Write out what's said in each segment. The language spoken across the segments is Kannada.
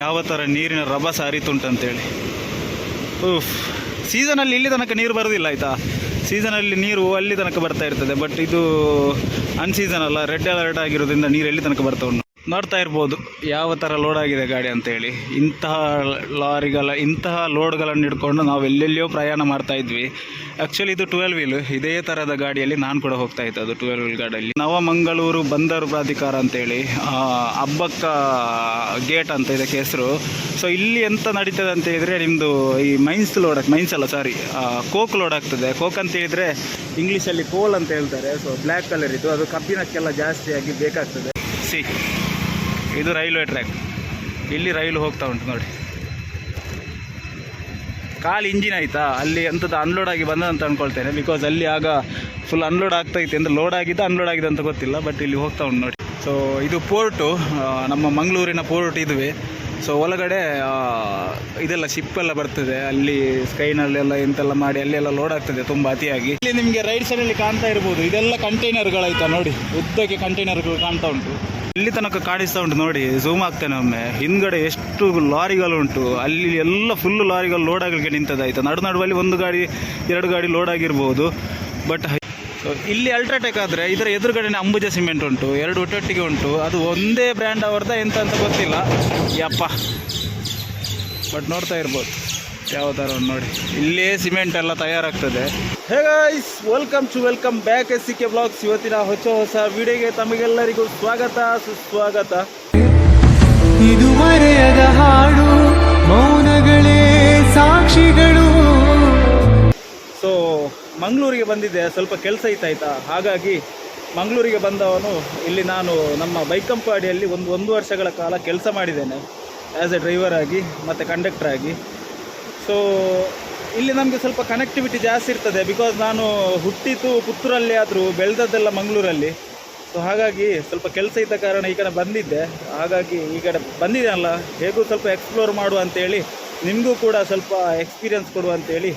ಯಾವ ಥರ ನೀರಿನ ರಭಸ ಹರಿತುಂಟಂತೇಳಿ. ಉಫ್, ಸೀಸನಲ್ಲಿ ಇಲ್ಲಿ ತನಕ ನೀರು ಬರೋದಿಲ್ಲ ಆಯಿತಾ. ಸೀಸನಲ್ಲಿ ನೀರು ಅಲ್ಲಿ ತನಕ ಬರ್ತಾ ಇರ್ತದೆ, ಬಟ್ ಇದು ಅನ್ಸೀಸನ್ ಅಲ್ಲ, ರೆಡ್ ಅಲರ್ಟ್ ಆಗಿರೋದ್ರಿಂದ ನೀರು ಎಲ್ಲಿ ತನಕ ಬರ್ತಾ ಉಂಟು. ನೋಡ್ತಾ ಇರ್ಬೋದು ಯಾವ ಥರ ಲೋಡ್ ಆಗಿದೆ ಗಾಡಿ ಅಂತೇಳಿ. ಇಂತಹ ಲೋಡ್ಗಳನ್ನು ಹಿಡ್ಕೊಂಡು ನಾವು ಎಲ್ಲೆಲ್ಲಿಯೋ ಪ್ರಯಾಣ ಮಾಡ್ತಾ ಇದ್ವಿ. ಆ್ಯಕ್ಚುಲಿ ಇದು 12 ವೀಲ್, ಇದೇ ಥರದ ಗಾಡಿಯಲ್ಲಿ ನಾನು ಕೂಡ ಹೋಗ್ತಾ ಇದ್ದೆ. ಅದು 12 ವೀಲ್ ಗಾಡಿಯಲ್ಲಿ ನವಮಂಗಳೂರು ಬಂದರು ಪ್ರಾಧಿಕಾರ ಅಂತೇಳಿ, ಅಬ್ಬಕ್ಕ ಗೇಟ್ ಅಂತ ಇದಕ್ಕೆ ಹೆಸರು. ಸೊ ಇಲ್ಲಿ ಎಂತ ನಡೀತದೆ ಅಂತ ಹೇಳಿದರೆ, ನಿಮ್ಮದು ಈ ಕೋಕ್ ಲೋಡ್ ಆಗ್ತದೆ. ಕೋಕ್ ಅಂತ ಹೇಳಿದರೆ ಇಂಗ್ಲೀಷಲ್ಲಿ ಕೋಲ್ ಅಂತ ಹೇಳ್ತಾರೆ. ಸೊ ಬ್ಲ್ಯಾಕ್ ಕಲರ್ ಇದು, ಅದು ಕಬ್ಬಿಣಕ್ಕೆಲ್ಲ ಜಾಸ್ತಿಯಾಗಿ ಬೇಕಾಗ್ತದೆ. ಇದು ರೈಲ್ವೆ ಟ್ರ್ಯಾಕ್, ಇಲ್ಲಿ ರೈಲು ಹೋಗ್ತಾ ಉಂಟು ನೋಡಿ. ಖಾಲಿ ಇಂಜಿನ್ ಆಯಿತಾ, ಅಲ್ಲಿ ಅಂಥದ್ದು ಅನ್ಲೋಡ್ ಆಗಿ ಬಂದಂತ ಅಂದ್ಕೊಳ್ತೇನೆ. ಬಿಕಾಸ್ ಅಲ್ಲಿ ಆಗ ಫುಲ್ ಅನ್ಲೋಡ್ ಆಗ್ತೈತೆ ಅಂದರೆ ಲೋಡ್ ಅನ್ಲೋಡ್ ಅಂತ ಗೊತ್ತಿಲ್ಲ, ಬಟ್ ಇಲ್ಲಿ ಹೋಗ್ತಾ ಉಂಟು ನೋಡಿ. ಸೊ ಇದು ಪೋರ್ಟು, ನಮ್ಮ ಮಂಗಳೂರಿನ ಪೋರ್ಟ್ ಇದುವೆ. ಸೊ ಒಳಗಡೆ ಇದೆಲ್ಲ ಶಿಪ್ಪೆಲ್ಲ ಬರ್ತದೆ, ಅಲ್ಲಿ ಸ್ಕೈನಲ್ಲೆಲ್ಲ ಎಂತೆಲ್ಲ ಮಾಡಿ ಅಲ್ಲೆಲ್ಲ ಲೋಡ್ ಆಗ್ತದೆ ತುಂಬ ಅತಿಯಾಗಿ. ಇಲ್ಲಿ ನಿಮಗೆ ರೈಟ್ ಸೈಡಲ್ಲಿ ಕಾಣ್ತಾ ಇರ್ಬೋದು, ಇದೆಲ್ಲ ಕಂಟೈನರ್ಗಳಾಯ್ತಾ ನೋಡಿ, ಉದ್ದಕ್ಕೆ ಕಂಟೈನರ್ಗಳು ಕಾಣ್ತಾ ಉಂಟು. ಇಲ್ಲಿ ತನಕ ಕಾಣಿಸ್ತಾ ಉಂಟು ನೋಡಿ, ಝೂಮ್ ಆಗ್ತೇನೆ ಒಮ್ಮೆ. ಹಿಂದ್ಗಡೆ ಎಷ್ಟು ಲಾರಿಗಳುಂಟು, ಅಲ್ಲಿ ಎಲ್ಲ ಫುಲ್ಲು ಲಾರಿಗಳು ಲೋಡ್ ಆಗಲಿಕ್ಕೆ ನಿಂತದಾಯ್ತು. ನಡುವಲ್ಲಿ 1 ಗಾಡಿ 2 ಗಾಡಿ ಲೋಡ್ ಆಗಿರ್ಬೋದು. ಬಟ್ ಸೊ ಇಲ್ಲಿ ಅಲ್ಟ್ರಾಟೆಕ್ ಆದರೆ ಇದರ ಎದುರುಗಡೆನೇ ಅಂಬುಜಾ ಸಿಮೆಂಟ್ ಉಂಟು, 2 ಒಟ್ಟೊಟ್ಟಿಗೆ ಉಂಟು. ಅದು ಒಂದೇ ಬ್ರ್ಯಾಂಡ್ ಅವ್ರದ ಎಂತ ಅಂತ ಗೊತ್ತಿಲ್ಲ ಯಪ್ಪ, ಬಟ್ ನೋಡ್ತಾ ಇರ್ಬೋದು ಯಾವ ಥರ ನೋಡಿ. ಇಲ್ಲೇ ಸಿಮೆಂಟ್ ಎಲ್ಲ ತಯಾರಾಗ್ತದೆ. Hey guys, welcome back SCK blogs. ಇವತ್ತಿನ ಹೊಸ ವಿಡಿಯೋಗೆ ತಮಗೆಲ್ಲರಿಗೂ ಸುಸ್ವಾಗತ. ಇದು ಮರೆಯದ ಹಾಡು, ಮೌನಗಳೇ ಸಾಕ್ಷಿಗಳು. ಸೊ ಮಂಗಳೂರಿಗೆ ಬಂದಿದ್ದೆ, ಸ್ವಲ್ಪ ಕೆಲಸ ಇತ್ತಾಯ್ತಾ, ಹಾಗಾಗಿ ಮಂಗಳೂರಿಗೆ ಬಂದವನು. ಇಲ್ಲಿ ನಾನು ನಮ್ಮ ಬೈಕ್ ಕಂಪನಿಯಲ್ಲಿ ಒಂದು ವರ್ಷಗಳ ಕಾಲ ಕೆಲಸ ಮಾಡಿದ್ದೇನೆ, ಆ್ಯಸ್ ಎ ಡ್ರೈವರ್ ಆಗಿ ಮತ್ತು ಕಂಡಕ್ಟರ್ ಆಗಿ. ಸೊ ಇಲ್ಲಿ ನಮಗೆ ಸ್ವಲ್ಪ ಕನೆಕ್ಟಿವಿಟಿ ಜಾಸ್ತಿ ಇರ್ತದೆ, ಬಿಕಾಸ್ ನಾನು ಹುಟ್ಟಿದ್ದು ಪುತ್ತೂರಲ್ಲಿ ಆದರೂ ಬೆಳೆದದ್ದೆಲ್ಲ ಮಂಗಳೂರಲ್ಲಿ. ಸೊ ಹಾಗಾಗಿ ಸ್ವಲ್ಪ ಕೆಲಸ ಇದ್ದ ಕಾರಣ ಈ ಕಡೆ ಬಂದಿದ್ದೆ. ಹಾಗಾಗಿ ಈ ಕಡೆ ಬಂದಿದ್ದೇನಲ್ಲ, ಹೇಗೂ ಸ್ವಲ್ಪ ಎಕ್ಸ್ಪ್ಲೋರ್ ಮಾಡುವ ಅಂತೇಳಿ, ನಿಮಗೂ ಕೂಡ ಸ್ವಲ್ಪ ಎಕ್ಸ್ಪೀರಿಯನ್ಸ್ ಕೊಡುವ ಅಂತೇಳಿ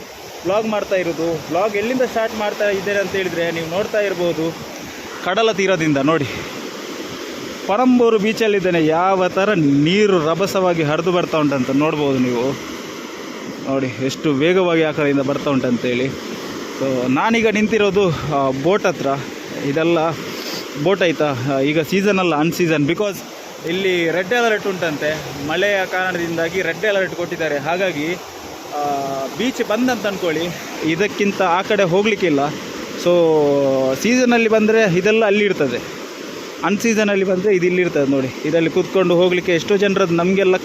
ವ್ಲಾಗ್ ಮಾಡ್ತಾ ಇರೋದು. ವ್ಲಾಗ್ ಎಲ್ಲಿಂದ ಸ್ಟಾರ್ಟ್ ಮಾಡ್ತಾ ಇದ್ದೇನೆ ಅಂತ ಹೇಳಿದರೆ, ನೀವು ನೋಡ್ತಾ ಇರ್ಬೋದು ಕಡಲ ತೀರದಿಂದ ನೋಡಿ, ಪರಂಬೂರು ಬೀಚಲ್ಲಿದ್ದೇನೆ. ಯಾವ ಥರ ನೀರು ರಭಸವಾಗಿ ಹರಿದು ಬರ್ತಾ ಉಂಟಂತ ನೋಡ್ಬೋದು ನೀವು ನೋಡಿ, ಎಷ್ಟು ವೇಗವಾಗಿ ಆ ಕಡೆಯಿಂದ ಬರ್ತಾ ಉಂಟಂತೇಳಿ. ಸೊ ನಾನೀಗ ನಿಂತಿರೋದು ಬೋಟ್ ಹತ್ರ. ಇದೆಲ್ಲ ಬೋಟ್ ಆಯಿತಾ, ಈಗ ಸೀಸನ್ ಅಲ್ಲ, ಅನ್ಸೀಸನ್. ಬಿಕಾಸ್ ಇಲ್ಲಿ ರೆಡ್ ಅಲರ್ಟ್ ಉಂಟಂತೆ, ಮಳೆಯ ಕಾರಣದಿಂದಾಗಿ ರೆಡ್ ಅಲರ್ಟ್ ಕೊಟ್ಟಿದ್ದಾರೆ. ಹಾಗಾಗಿ ಬೀಚ್ ಬಂದಂತ ಅಂದ್ಕೊಳ್ಳಿ, ಇದಕ್ಕಿಂತ ಆ ಕಡೆ ಹೋಗಲಿಕ್ಕಿಲ್ಲ. ಸೊ ಸೀಸನಲ್ಲಿ ಬಂದರೆ ಇದೆಲ್ಲ ಅಲ್ಲಿರ್ತದೆ, ಅನ್ಸೀಸನಲ್ಲಿ ಬಂದರೆ ಇದು ಇಲ್ಲಿರ್ತದೆ ನೋಡಿ. ಇದರಲ್ಲಿ ಕೂತ್ಕೊಂಡು ಹೋಗಲಿಕ್ಕೆ ಎಷ್ಟೋ ಜನರದ್ದು ನಮಗೆಲ್ಲ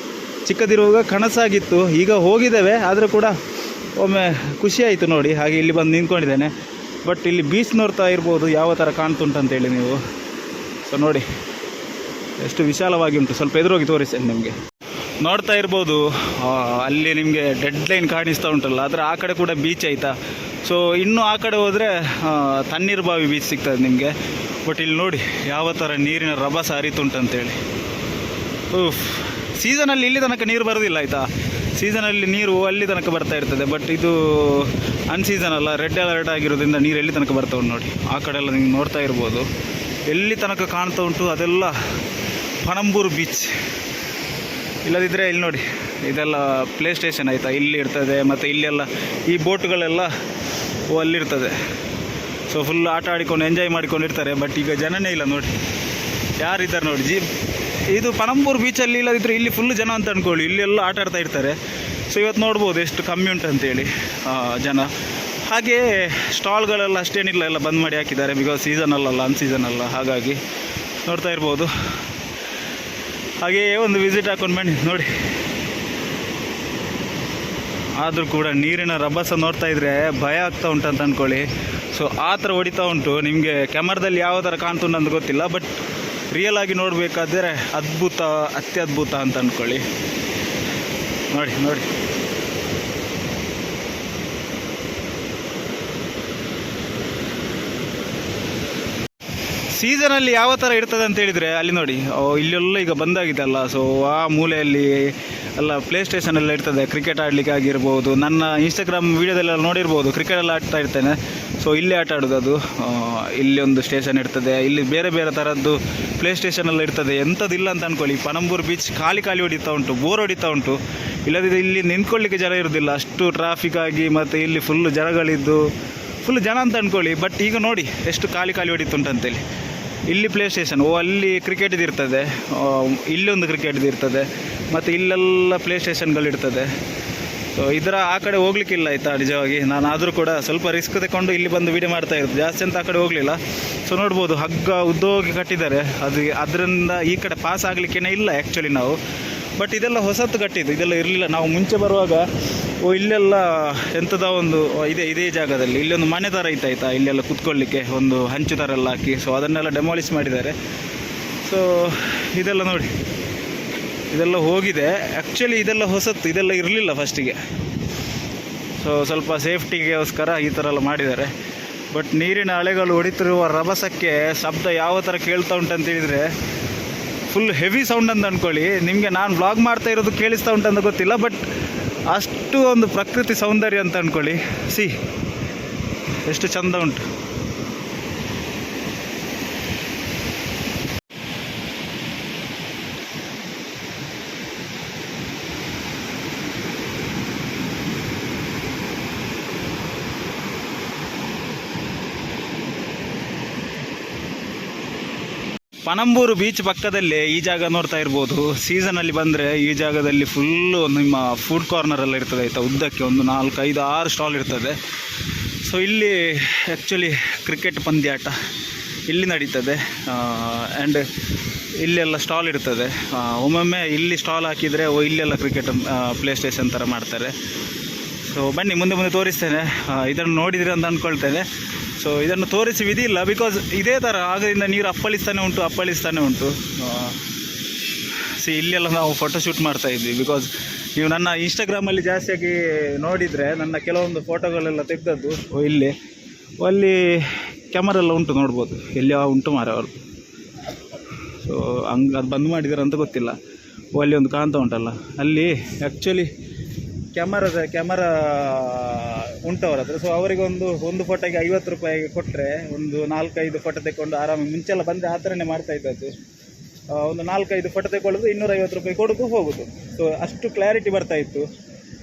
ಚಿಕ್ಕದಿರುವಾಗ ಕನಸಾಗಿತ್ತು. ಈಗ ಹೋಗಿದ್ದೇವೆ, ಆದರೂ ಕೂಡ ಒಮ್ಮೆ ಖುಷಿ ಆಯಿತು ನೋಡಿ. ಹಾಗೆ ಇಲ್ಲಿ ಬಂದು ನಿಂತ್ಕೊಂಡಿದ್ದೇನೆ. ಬಟ್ ಇಲ್ಲಿ ಬೀಚ್ ನೋಡ್ತಾ ಇರ್ಬೋದು ಯಾವ ಥರ ಕಾಣ್ತುಂಟಂತೇಳಿ ನೀವು. ಸೊ ನೋಡಿ ಎಷ್ಟು ವಿಶಾಲವಾಗಿ ಉಂಟು. ಸ್ವಲ್ಪ ಎದುರೋಗಿ ತೋರಿಸ್ತೇನೆ ನಿಮಗೆ. ನೋಡ್ತಾ ಇರ್ಬೋದು ಅಲ್ಲಿ ನಿಮಗೆ ಡೆಡ್ ಲೈನ್ ಕಾಣಿಸ್ತಾ ಉಂಟಲ್ಲ, ಅದರ ಆ ಕಡೆ ಕೂಡ ಬೀಚ್ ಆಯಿತಾ. ಸೊ ಇನ್ನೂ ಆ ಕಡೆ ಹೋದರೆ ತಣ್ಣೀರ್ಬಾವಿ ಬೀಚ್ ಸಿಗ್ತದೆ ನಿಮಗೆ. ಬಟ್ ಇಲ್ಲಿ ನೋಡಿ ಯಾವ ಥರ ನೀರಿನ ರಭಸ ಹರಿತುಂಟಂತೇಳಿ. ಸೀಸನಲ್ಲಿ ಇಲ್ಲಿ ತನಕ ನೀರು ಬರೋದಿಲ್ಲ ಆಯಿತಾ. ಸೀಸನಲ್ಲಿ ನೀರು ಅಲ್ಲಿ ತನಕ ಬರ್ತಾ ಇರ್ತದೆ, ಬಟ್ ಇದು ಅನ್ಸೀಸನ್ ಅಲ್ಲ, ರೆಡ್ ಅಲರ್ಟ್ ಆಗಿರೋದ್ರಿಂದ ನೀರು ಎಲ್ಲಿ ತನಕ ಬರ್ತಾ ಉಂಟು ನೋಡಿ. ಆ ಕಡೆ ಎಲ್ಲ ನೀವು ನೋಡ್ತಾ ಇರ್ಬೋದು ಎಲ್ಲಿ ತನಕ ಕಾಣ್ತಾ ಉಂಟು, ಅದೆಲ್ಲ ಪಣಂಬೂರು ಬೀಚ್. ಇಲ್ಲದಿದ್ದರೆ ಇಲ್ಲಿ ನೋಡಿ ಇದೆಲ್ಲ ಪ್ಲೇ ಸ್ಟೇಷನ್ ಆಯಿತಾ, ಇಲ್ಲಿ ಇರ್ತದೆ. ಮತ್ತು ಇಲ್ಲೆಲ್ಲ ಈ ಬೋಟ್ಗಳೆಲ್ಲ ಅಲ್ಲಿರ್ತದೆ. ಸೊ ಫುಲ್ ಆಟ ಆಡಿಕೊಂಡು ಎಂಜಾಯ್ ಮಾಡಿಕೊಂಡಿರ್ತಾರೆ. ಬಟ್ ಈಗ ಜನನೇ ಇಲ್ಲ ನೋಡಿ, ಯಾರಿದ್ದಾರೆ ನೋಡಿ. ಇದು ಪಣಂಬೂರು ಬೀಚಲ್ಲಿ ಇಲ್ಲದಿದ್ದರೆ ಇಲ್ಲಿ ಫುಲ್ ಜನ ಅಂತ ಅಂದ್ಕೊಳ್ಳಿ, ಇಲ್ಲೆಲ್ಲ ಆಟ ಆಡ್ತಾ ಇರ್ತಾರೆ. ಸೊ ಇವತ್ತು ನೋಡ್ಬೋದು ಎಷ್ಟು ಕಮ್ಮಿ ಉಂಟಂತೇಳಿ ಜನ. ಹಾಗೇ ಸ್ಟಾಲ್ಗಳೆಲ್ಲ ಅಷ್ಟೇನಿಲ್ಲ, ಎಲ್ಲ ಬಂದ್ ಮಾಡಿ ಹಾಕಿದ್ದಾರೆ. ಬಿಕಾಸ್ ಸೀಸನಲ್ಲ, ಅನ್ಸೀಸನ್ ಅಲ್ಲ, ಹಾಗಾಗಿ ನೋಡ್ತಾ ಇರ್ಬೋದು. ಹಾಗೇ ಒಂದು ವಿಸಿಟ್ ಹಾಕೊಂಡು ಬನ್ನಿ ನೋಡಿ. ಆದರೂ ಕೂಡ ನೀರಿನ ರಭಸ ನೋಡ್ತಾ ಇದ್ದರೆ ಭಯ ಆಗ್ತಾ ಉಂಟಂತ ಅಂದ್ಕೊಳ್ಳಿ. ಸೊ ಆ ಥರ ಹೊಡಿತಾ ಉಂಟು. ನಿಮಗೆ ಕ್ಯಾಮರಾದಲ್ಲಿ ಯಾವ ಥರ ಕಾಣ್ತುಂಟು ಅಂತ ಗೊತ್ತಿಲ್ಲ, ಬಟ್ ರಿಯಲ್ ಆಗಿ ನೋಡಬೇಕಾದ್ರೆ ಅತ್ಯದ್ಭುತ ಅಂತ ಅಂದ್ಕೊಳ್ಳಿ. ನೋಡಿ ಸೀಸನಲ್ಲಿ ಯಾವ ಥರ ಇರ್ತದೆ ಅಂತ ಹೇಳಿದರೆ ಅಲ್ಲಿ ನೋಡಿ ಇಲ್ಲೆಲ್ಲ ಈಗ ಬಂದಾಗಿದೆ ಅಲ್ಲ, ಸೊ ಆ ಮೂಲೆಯಲ್ಲಿ ಎಲ್ಲ ಪ್ಲೇ ಸ್ಟೇಷನ್ ಎಲ್ಲ ಇರ್ತದೆ, ಕ್ರಿಕೆಟ್ ಆಡಲಿಕ್ಕೆ ಆಗಿರ್ಬೋದು. ನನ್ನ ಇನ್ಸ್ಟಾಗ್ರಾಮ್ ವೀಡಿಯೋದಲ್ಲೆಲ್ಲ ನೋಡಿರ್ಬೋದು, ಕ್ರಿಕೆಟ್ ಎಲ್ಲ ಆಡ್ತಾ ಇರ್ತೇನೆ. ಸೊ ಇಲ್ಲೇ ಆಟ ಆಡೋದು ಅದು. ಇಲ್ಲಿ ಒಂದು ಸ್ಟೇಷನ್ ಇರ್ತದೆ, ಇಲ್ಲಿ ಬೇರೆ ಬೇರೆ ಥರದ್ದು ಪ್ಲೇ ಸ್ಟೇಷನ್ ಎಲ್ಲ ಇರ್ತದೆ. ಎಂಥದ್ದಿಲ್ಲ ಅಂತ ಅಂದ್ಕೊಳ್ಳಿ, ಪಣಂಬೂರು ಬೀಚ್ ಖಾಲಿ ಹೊಡಿತಾ ಉಂಟು, ಬೋರ್ ಹೊಡಿತಾ ಉಂಟು. ಇಲ್ಲದಿದ್ದರೆ ಇಲ್ಲಿ ನಿಂತ್ಕೊಳ್ಳಿಕ್ಕೆ ಜನ ಇರೋದಿಲ್ಲ, ಅಷ್ಟು ಟ್ರಾಫಿಕ್ ಆಗಿ, ಮತ್ತು ಇಲ್ಲಿ ಫುಲ್ಲು ಜನಗಳಿದ್ದು ಫುಲ್ ಜನ ಅಂತ ಅಂದ್ಕೊಳ್ಳಿ. ಬಟ್ ಈಗ ನೋಡಿ ಎಷ್ಟು ಖಾಲಿ ಹೊಡಿತುಂಟಂತೇಳಿ. ಇಲ್ಲಿ ಪ್ಲೇ ಸ್ಟೇಷನ್, ಅಲ್ಲಿ ಕ್ರಿಕೆಟಿದ್ದು ಇರ್ತದೆ, ಇಲ್ಲೊಂದು ಕ್ರಿಕೆಟಿದ್ದು ಇರ್ತದೆ, ಮತ್ತು ಇಲ್ಲೆಲ್ಲ ಪ್ಲೇ ಸ್ಟೇಷನ್ಗಳಿರ್ತದೆ. ಸೊ ಇದರ ಆ ಕಡೆ ಹೋಗ್ಲಿಕ್ಕಿಲ್ಲ ಆಯಿತಾ, ನಿಜವಾಗಿ. ನಾನು ಆದರೂ ಕೂಡ ಸ್ವಲ್ಪ ರಿಸ್ಕ್ ತಗೊಂಡು ಇಲ್ಲಿ ಬಂದು ವೀಡಿಯೋ ಮಾಡ್ತಾ ಇರೋದು, ಜಾಸ್ತಿ ಅಂತ ಆ ಕಡೆ ಹೋಗಲಿಲ್ಲ. ಸೊ ನೋಡ್ಬೋದು ಹಗ್ಗ ಉದ್ದೋಗಿ ಕಟ್ಟಿದ್ದಾರೆ, ಅದರಿಂದ ಈ ಕಡೆ ಪಾಸ್ ಆಗಲಿಕ್ಕೇನೆ ಇಲ್ಲ ಆ್ಯಕ್ಚುಲಿ ನಾವು. ಬಟ್ ಇದೆಲ್ಲ ಹೊಸತ್ತು ಕಟ್ಟಿದ್ದು, ಇದೆಲ್ಲ ಇರಲಿಲ್ಲ. ನಾವು ಮುಂಚೆ ಬರುವಾಗ ಇಲ್ಲೆಲ್ಲ ಎಂಥದ ಒಂದು ಇದೇ ಜಾಗದಲ್ಲಿ ಇಲ್ಲೊಂದು ಮನೆ ಥರ ಇತ್ತಾಯ್ತಾ, ಇಲ್ಲೆಲ್ಲ ಕುತ್ಕೊಳ್ಳಿಕ್ಕೆ ಒಂದು ಹಂಚು ಥರ ಎಲ್ಲ ಹಾಕಿ. ಸೊ ಅದನ್ನೆಲ್ಲ ಡೆಮಾಲಿಷ್ ಮಾಡಿದ್ದಾರೆ. ಸೊ ಇದೆಲ್ಲ ನೋಡಿ, ಇದೆಲ್ಲ ಹೋಗಿದೆ ಆ್ಯಕ್ಚುಲಿ. ಇದೆಲ್ಲ ಹೊಸತ್ತು, ಇದೆಲ್ಲ ಇರಲಿಲ್ಲ ಫಸ್ಟಿಗೆ. ಸೊ ಸ್ವಲ್ಪ ಸೇಫ್ಟಿಗೋಸ್ಕರ ಈ ಥರ ಎಲ್ಲ ಮಾಡಿದ್ದಾರೆ. ಬಟ್ ನೀರಿನ ಅಲೆಗಳು ಹೊಡಿತಿರುವ ರಭಸಕ್ಕೆ ಶಬ್ದ ಯಾವ ಥರ ಕೇಳ್ತಾ ಉಂಟಂತ ಹೇಳಿದರೆ ಫುಲ್ ಹೆವಿ ಸೌಂಡ್ ಅಂತ ಅಂದ್ಕೊಳ್ಳಿ. ನಿಮಗೆ ನಾನು ಬ್ಲಾಗ್ ಮಾಡ್ತಾ ಇರೋದು ಕೇಳಿಸ್ತಾ ಉಂಟಂತ ಗೊತ್ತಿಲ್ಲ, ಬಟ್ ಅಷ್ಟು ಒಂದು ಪ್ರಕೃತಿ ಸೌಂದರ್ಯ ಅಂತ ಅಂದ್ಕೊಳ್ಳಿ. ಎಷ್ಟು ಚಂದ ಉಂಟು. ಪಣಂಬೂರು ಬೀಚ್ ಪಕ್ಕದಲ್ಲೇ ಈ ಜಾಗ ನೋಡ್ತಾ ಇರ್ಬೋದು. ಸೀಸನಲ್ಲಿ ಬಂದರೆ ಈ ಜಾಗದಲ್ಲಿ ಫುಲ್ಲು ನಿಮ್ಮ ಫುಡ್ ಕಾರ್ನರ್ ಎಲ್ಲ ಇರ್ತದೆ ಆಯಿತಾ, ಉದ್ದಕ್ಕೆ ಒಂದು 4, 5, 6 ಸ್ಟಾಲ್ ಇರ್ತದೆ. ಸೊ ಇಲ್ಲಿ ಆ್ಯಕ್ಚುಲಿ ಕ್ರಿಕೆಟ್ ಪಂದ್ಯಾಟ ಇಲ್ಲಿ ನಡೀತದೆ. ಆ್ಯಂಡ್ ಇಲ್ಲೆಲ್ಲ ಸ್ಟಾಲ್ ಇರ್ತದೆ. ಒಮ್ಮೊಮ್ಮೆ ಇಲ್ಲಿ ಸ್ಟಾಲ್ ಹಾಕಿದರೆ ಇಲ್ಲೆಲ್ಲ ಕ್ರಿಕೆಟ್ ಪ್ಲೇ ಸ್ಟೇಷನ್ ಥರ ಮಾಡ್ತಾರೆ. ಸೊ ಬನ್ನಿ ಮುಂದೆ ತೋರಿಸ್ತೇನೆ. ಇದನ್ನು ನೋಡಿದಿರಿ ಅಂತ ಅಂದ್ಕೊಳ್ತೇನೆ. ಸೊ ಇದನ್ನು ತೋರಿಸಿ ವಿಧಿ ಇಲ್ಲ, ಬಿಕಾಸ್ ಇದೇ ಥರ ಆಗದಿಂದ ನೀರು ಅಪ್ಪಳಿಸ್ತಾನೆ ಉಂಟು. ಇಲ್ಲೆಲ್ಲ ನಾವು ಫೋಟೋಶೂಟ್ ಮಾಡ್ತಾ ಇದ್ವಿ. ಬಿಕಾಸ್ ನೀವು ನನ್ನ ಇನ್ಸ್ಟಾಗ್ರಾಮಲ್ಲಿ ಜಾಸ್ತಿಯಾಗಿ ನೋಡಿದರೆ ನನ್ನ ಕೆಲವೊಂದು ಫೋಟೋಗಳೆಲ್ಲ ತೆಗೆದದ್ದು ಇಲ್ಲಿ ಅಲ್ಲಿ ಕ್ಯಾಮರಾ ಎಲ್ಲ ಉಂಟು, ನೋಡ್ಬೋದು. ಎಲ್ಲಿ ಉಂಟು ಮಾರ ಅವರು. ಸೊ ಹಂಗೆ ಅದು ಬಂದ್ ಮಾಡಿದ್ದಾರೆ ಅಂತ ಗೊತ್ತಿಲ್ಲ. ಅಲ್ಲಿ ಒಂದು ಕಾಣ್ತಾ ಉಂಟಲ್ಲ, ಅಲ್ಲಿ ಆ್ಯಕ್ಚುಲಿ ಕ್ಯಾಮರಾ ಉಂಟು ಅವ್ರ ಹತ್ರ. ಸೊ ಅವರಿಗೆ ಒಂದು ಫೋಟೋಗೆ 50 ರೂಪಾಯಿ ಕೊಟ್ಟರೆ ಒಂದು 4-5 ಫೋಟೋ ತೆಕ್ಕೊಂಡು ಆರಾಮಾಗಿ, ಮುಂಚೆಲ್ಲ ಬಂದರೆ ಆ ಥರನೇ ಮಾಡ್ತಾ ಇದ್ದದ್ದು. ಒಂದು 4-5 ಫೋಟೋ ತೆಗೊಳ್ಳೋದು, 250 ರೂಪಾಯಿ ಕೊಡೋದು ಹೋಗೋದು. ಸೊ ಅಷ್ಟು ಕ್ಲಾರಿಟಿ ಬರ್ತಾ ಇತ್ತು.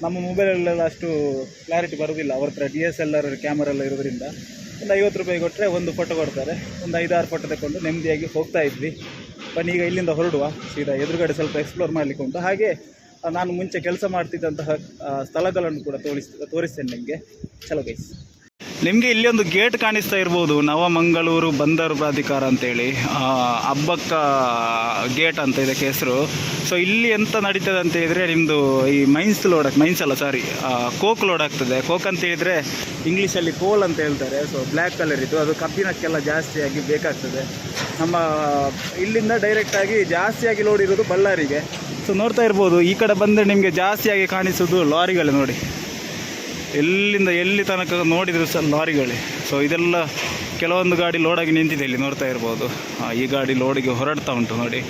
ನಮ್ಮ ಮೊಬೈಲಲ್ಲೆಲ್ಲ ಅಷ್ಟು ಕ್ಲಾರಿಟಿ ಬರೋದಿಲ್ಲ. ಅವ್ರ ಹತ್ರ DSLR ಕ್ಯಾಮರಾ ಎಲ್ಲ ಇರೋದ್ರಿಂದ ಒಂದು 50 ರೂಪಾಯಿ ಕೊಟ್ಟರೆ ಒಂದು ಫೋಟೋ ಕೊಡ್ತಾರೆ. ಒಂದು 5-6 ಫೋಟೋ ತೆಕ್ಕೊಂಡು ನೆಮ್ಮದಿಯಾಗಿ ಹೋಗ್ತಾ ಇದ್ವಿ. ಬನ್ನಿ ಈಗ ಇಲ್ಲಿಂದ ಹೊರಡುವ, ಸೀದಾ ಎದುರುಗಡೆ ಸ್ವಲ್ಪ ಎಕ್ಸ್ಪ್ಲೋರ್ ಮಾಡಲಿಕ್ಕೆ ಉಂಟು. ಹಾಗೆ ನಾನು ಮುಂಚೆ ಕೆಲಸ ಮಾಡ್ತಿದ್ದಂತಹ ಸ್ಥಳಗಳನ್ನು ಕೂಡ ತೋರಿಸ್ತೇನೆ ನಿಮಗೆ. ಚಲೋ ಗೈಸ್. ನಿಮಗೆ ಇಲ್ಲಿ ಒಂದು ಗೇಟ್ ಕಾಣಿಸ್ತಾ ಇರ್ಬೋದು, ನವಮಂಗಳೂರು ಬಂದರು ಪ್ರಾಧಿಕಾರ ಅಂತೇಳಿ, ಅಬ್ಬಕ್ಕ ಗೇಟ್ ಅಂತ ಇದಕ್ಕೆ ಹೆಸರು. ಸೊ ಇಲ್ಲಿ ಎಂತ ನಡೀತದೆ ಅಂತ ಹೇಳಿದರೆ, ನಿಮ್ಮದು ಈ ಕೋಕ್ ಲೋಡ್ ಆಗ್ತದೆ. ಕೋಕ್ ಅಂತ ಹೇಳಿದರೆ ಇಂಗ್ಲೀಷಲ್ಲಿ ಕೋಲ್ ಅಂತ ಹೇಳ್ತಾರೆ. ಸೊ ಬ್ಲ್ಯಾಕ್ ಕಲರ್ ಇದು, ಅದು ಕಬ್ಬಿಣಕ್ಕೆಲ್ಲ ಜಾಸ್ತಿಯಾಗಿ ಬೇಕಾಗ್ತದೆ. ನಮ್ಮ ಇಲ್ಲಿಂದ ಡೈರೆಕ್ಟಾಗಿ ಜಾಸ್ತಿಯಾಗಿ ಲೋಡ್ ಇರೋದು ಬಳ್ಳಾರಿಗೆ. ಸೊ ನೋಡ್ತಾ ಇರ್ಬೋದು, ಈ ಕಡೆ ಬಂದರೆ ನಿಮಗೆ ಜಾಸ್ತಿಯಾಗಿ ಕಾಣಿಸೋದು ಲಾರಿಗಳೇ. ನೋಡಿ, ಎಲ್ಲಿಂದ ಎಲ್ಲಿ ತನಕ ನೋಡಿದರೂ ಸಹ ಲಾರಿಗಳೇ. ಸೊ ಇದೆಲ್ಲ ಕೆಲವೊಂದು ಗಾಡಿ ಲೋಡಾಗಿ ನಿಂತಿದೆ, ಇಲ್ಲಿ ನೋಡ್ತಾ ಇರ್ಬೋದು. ಈ ಗಾಡಿ ಲೋಡಿಗೆ ಹೊರಡ್ತಾ ಉಂಟು ನೋಡಿ.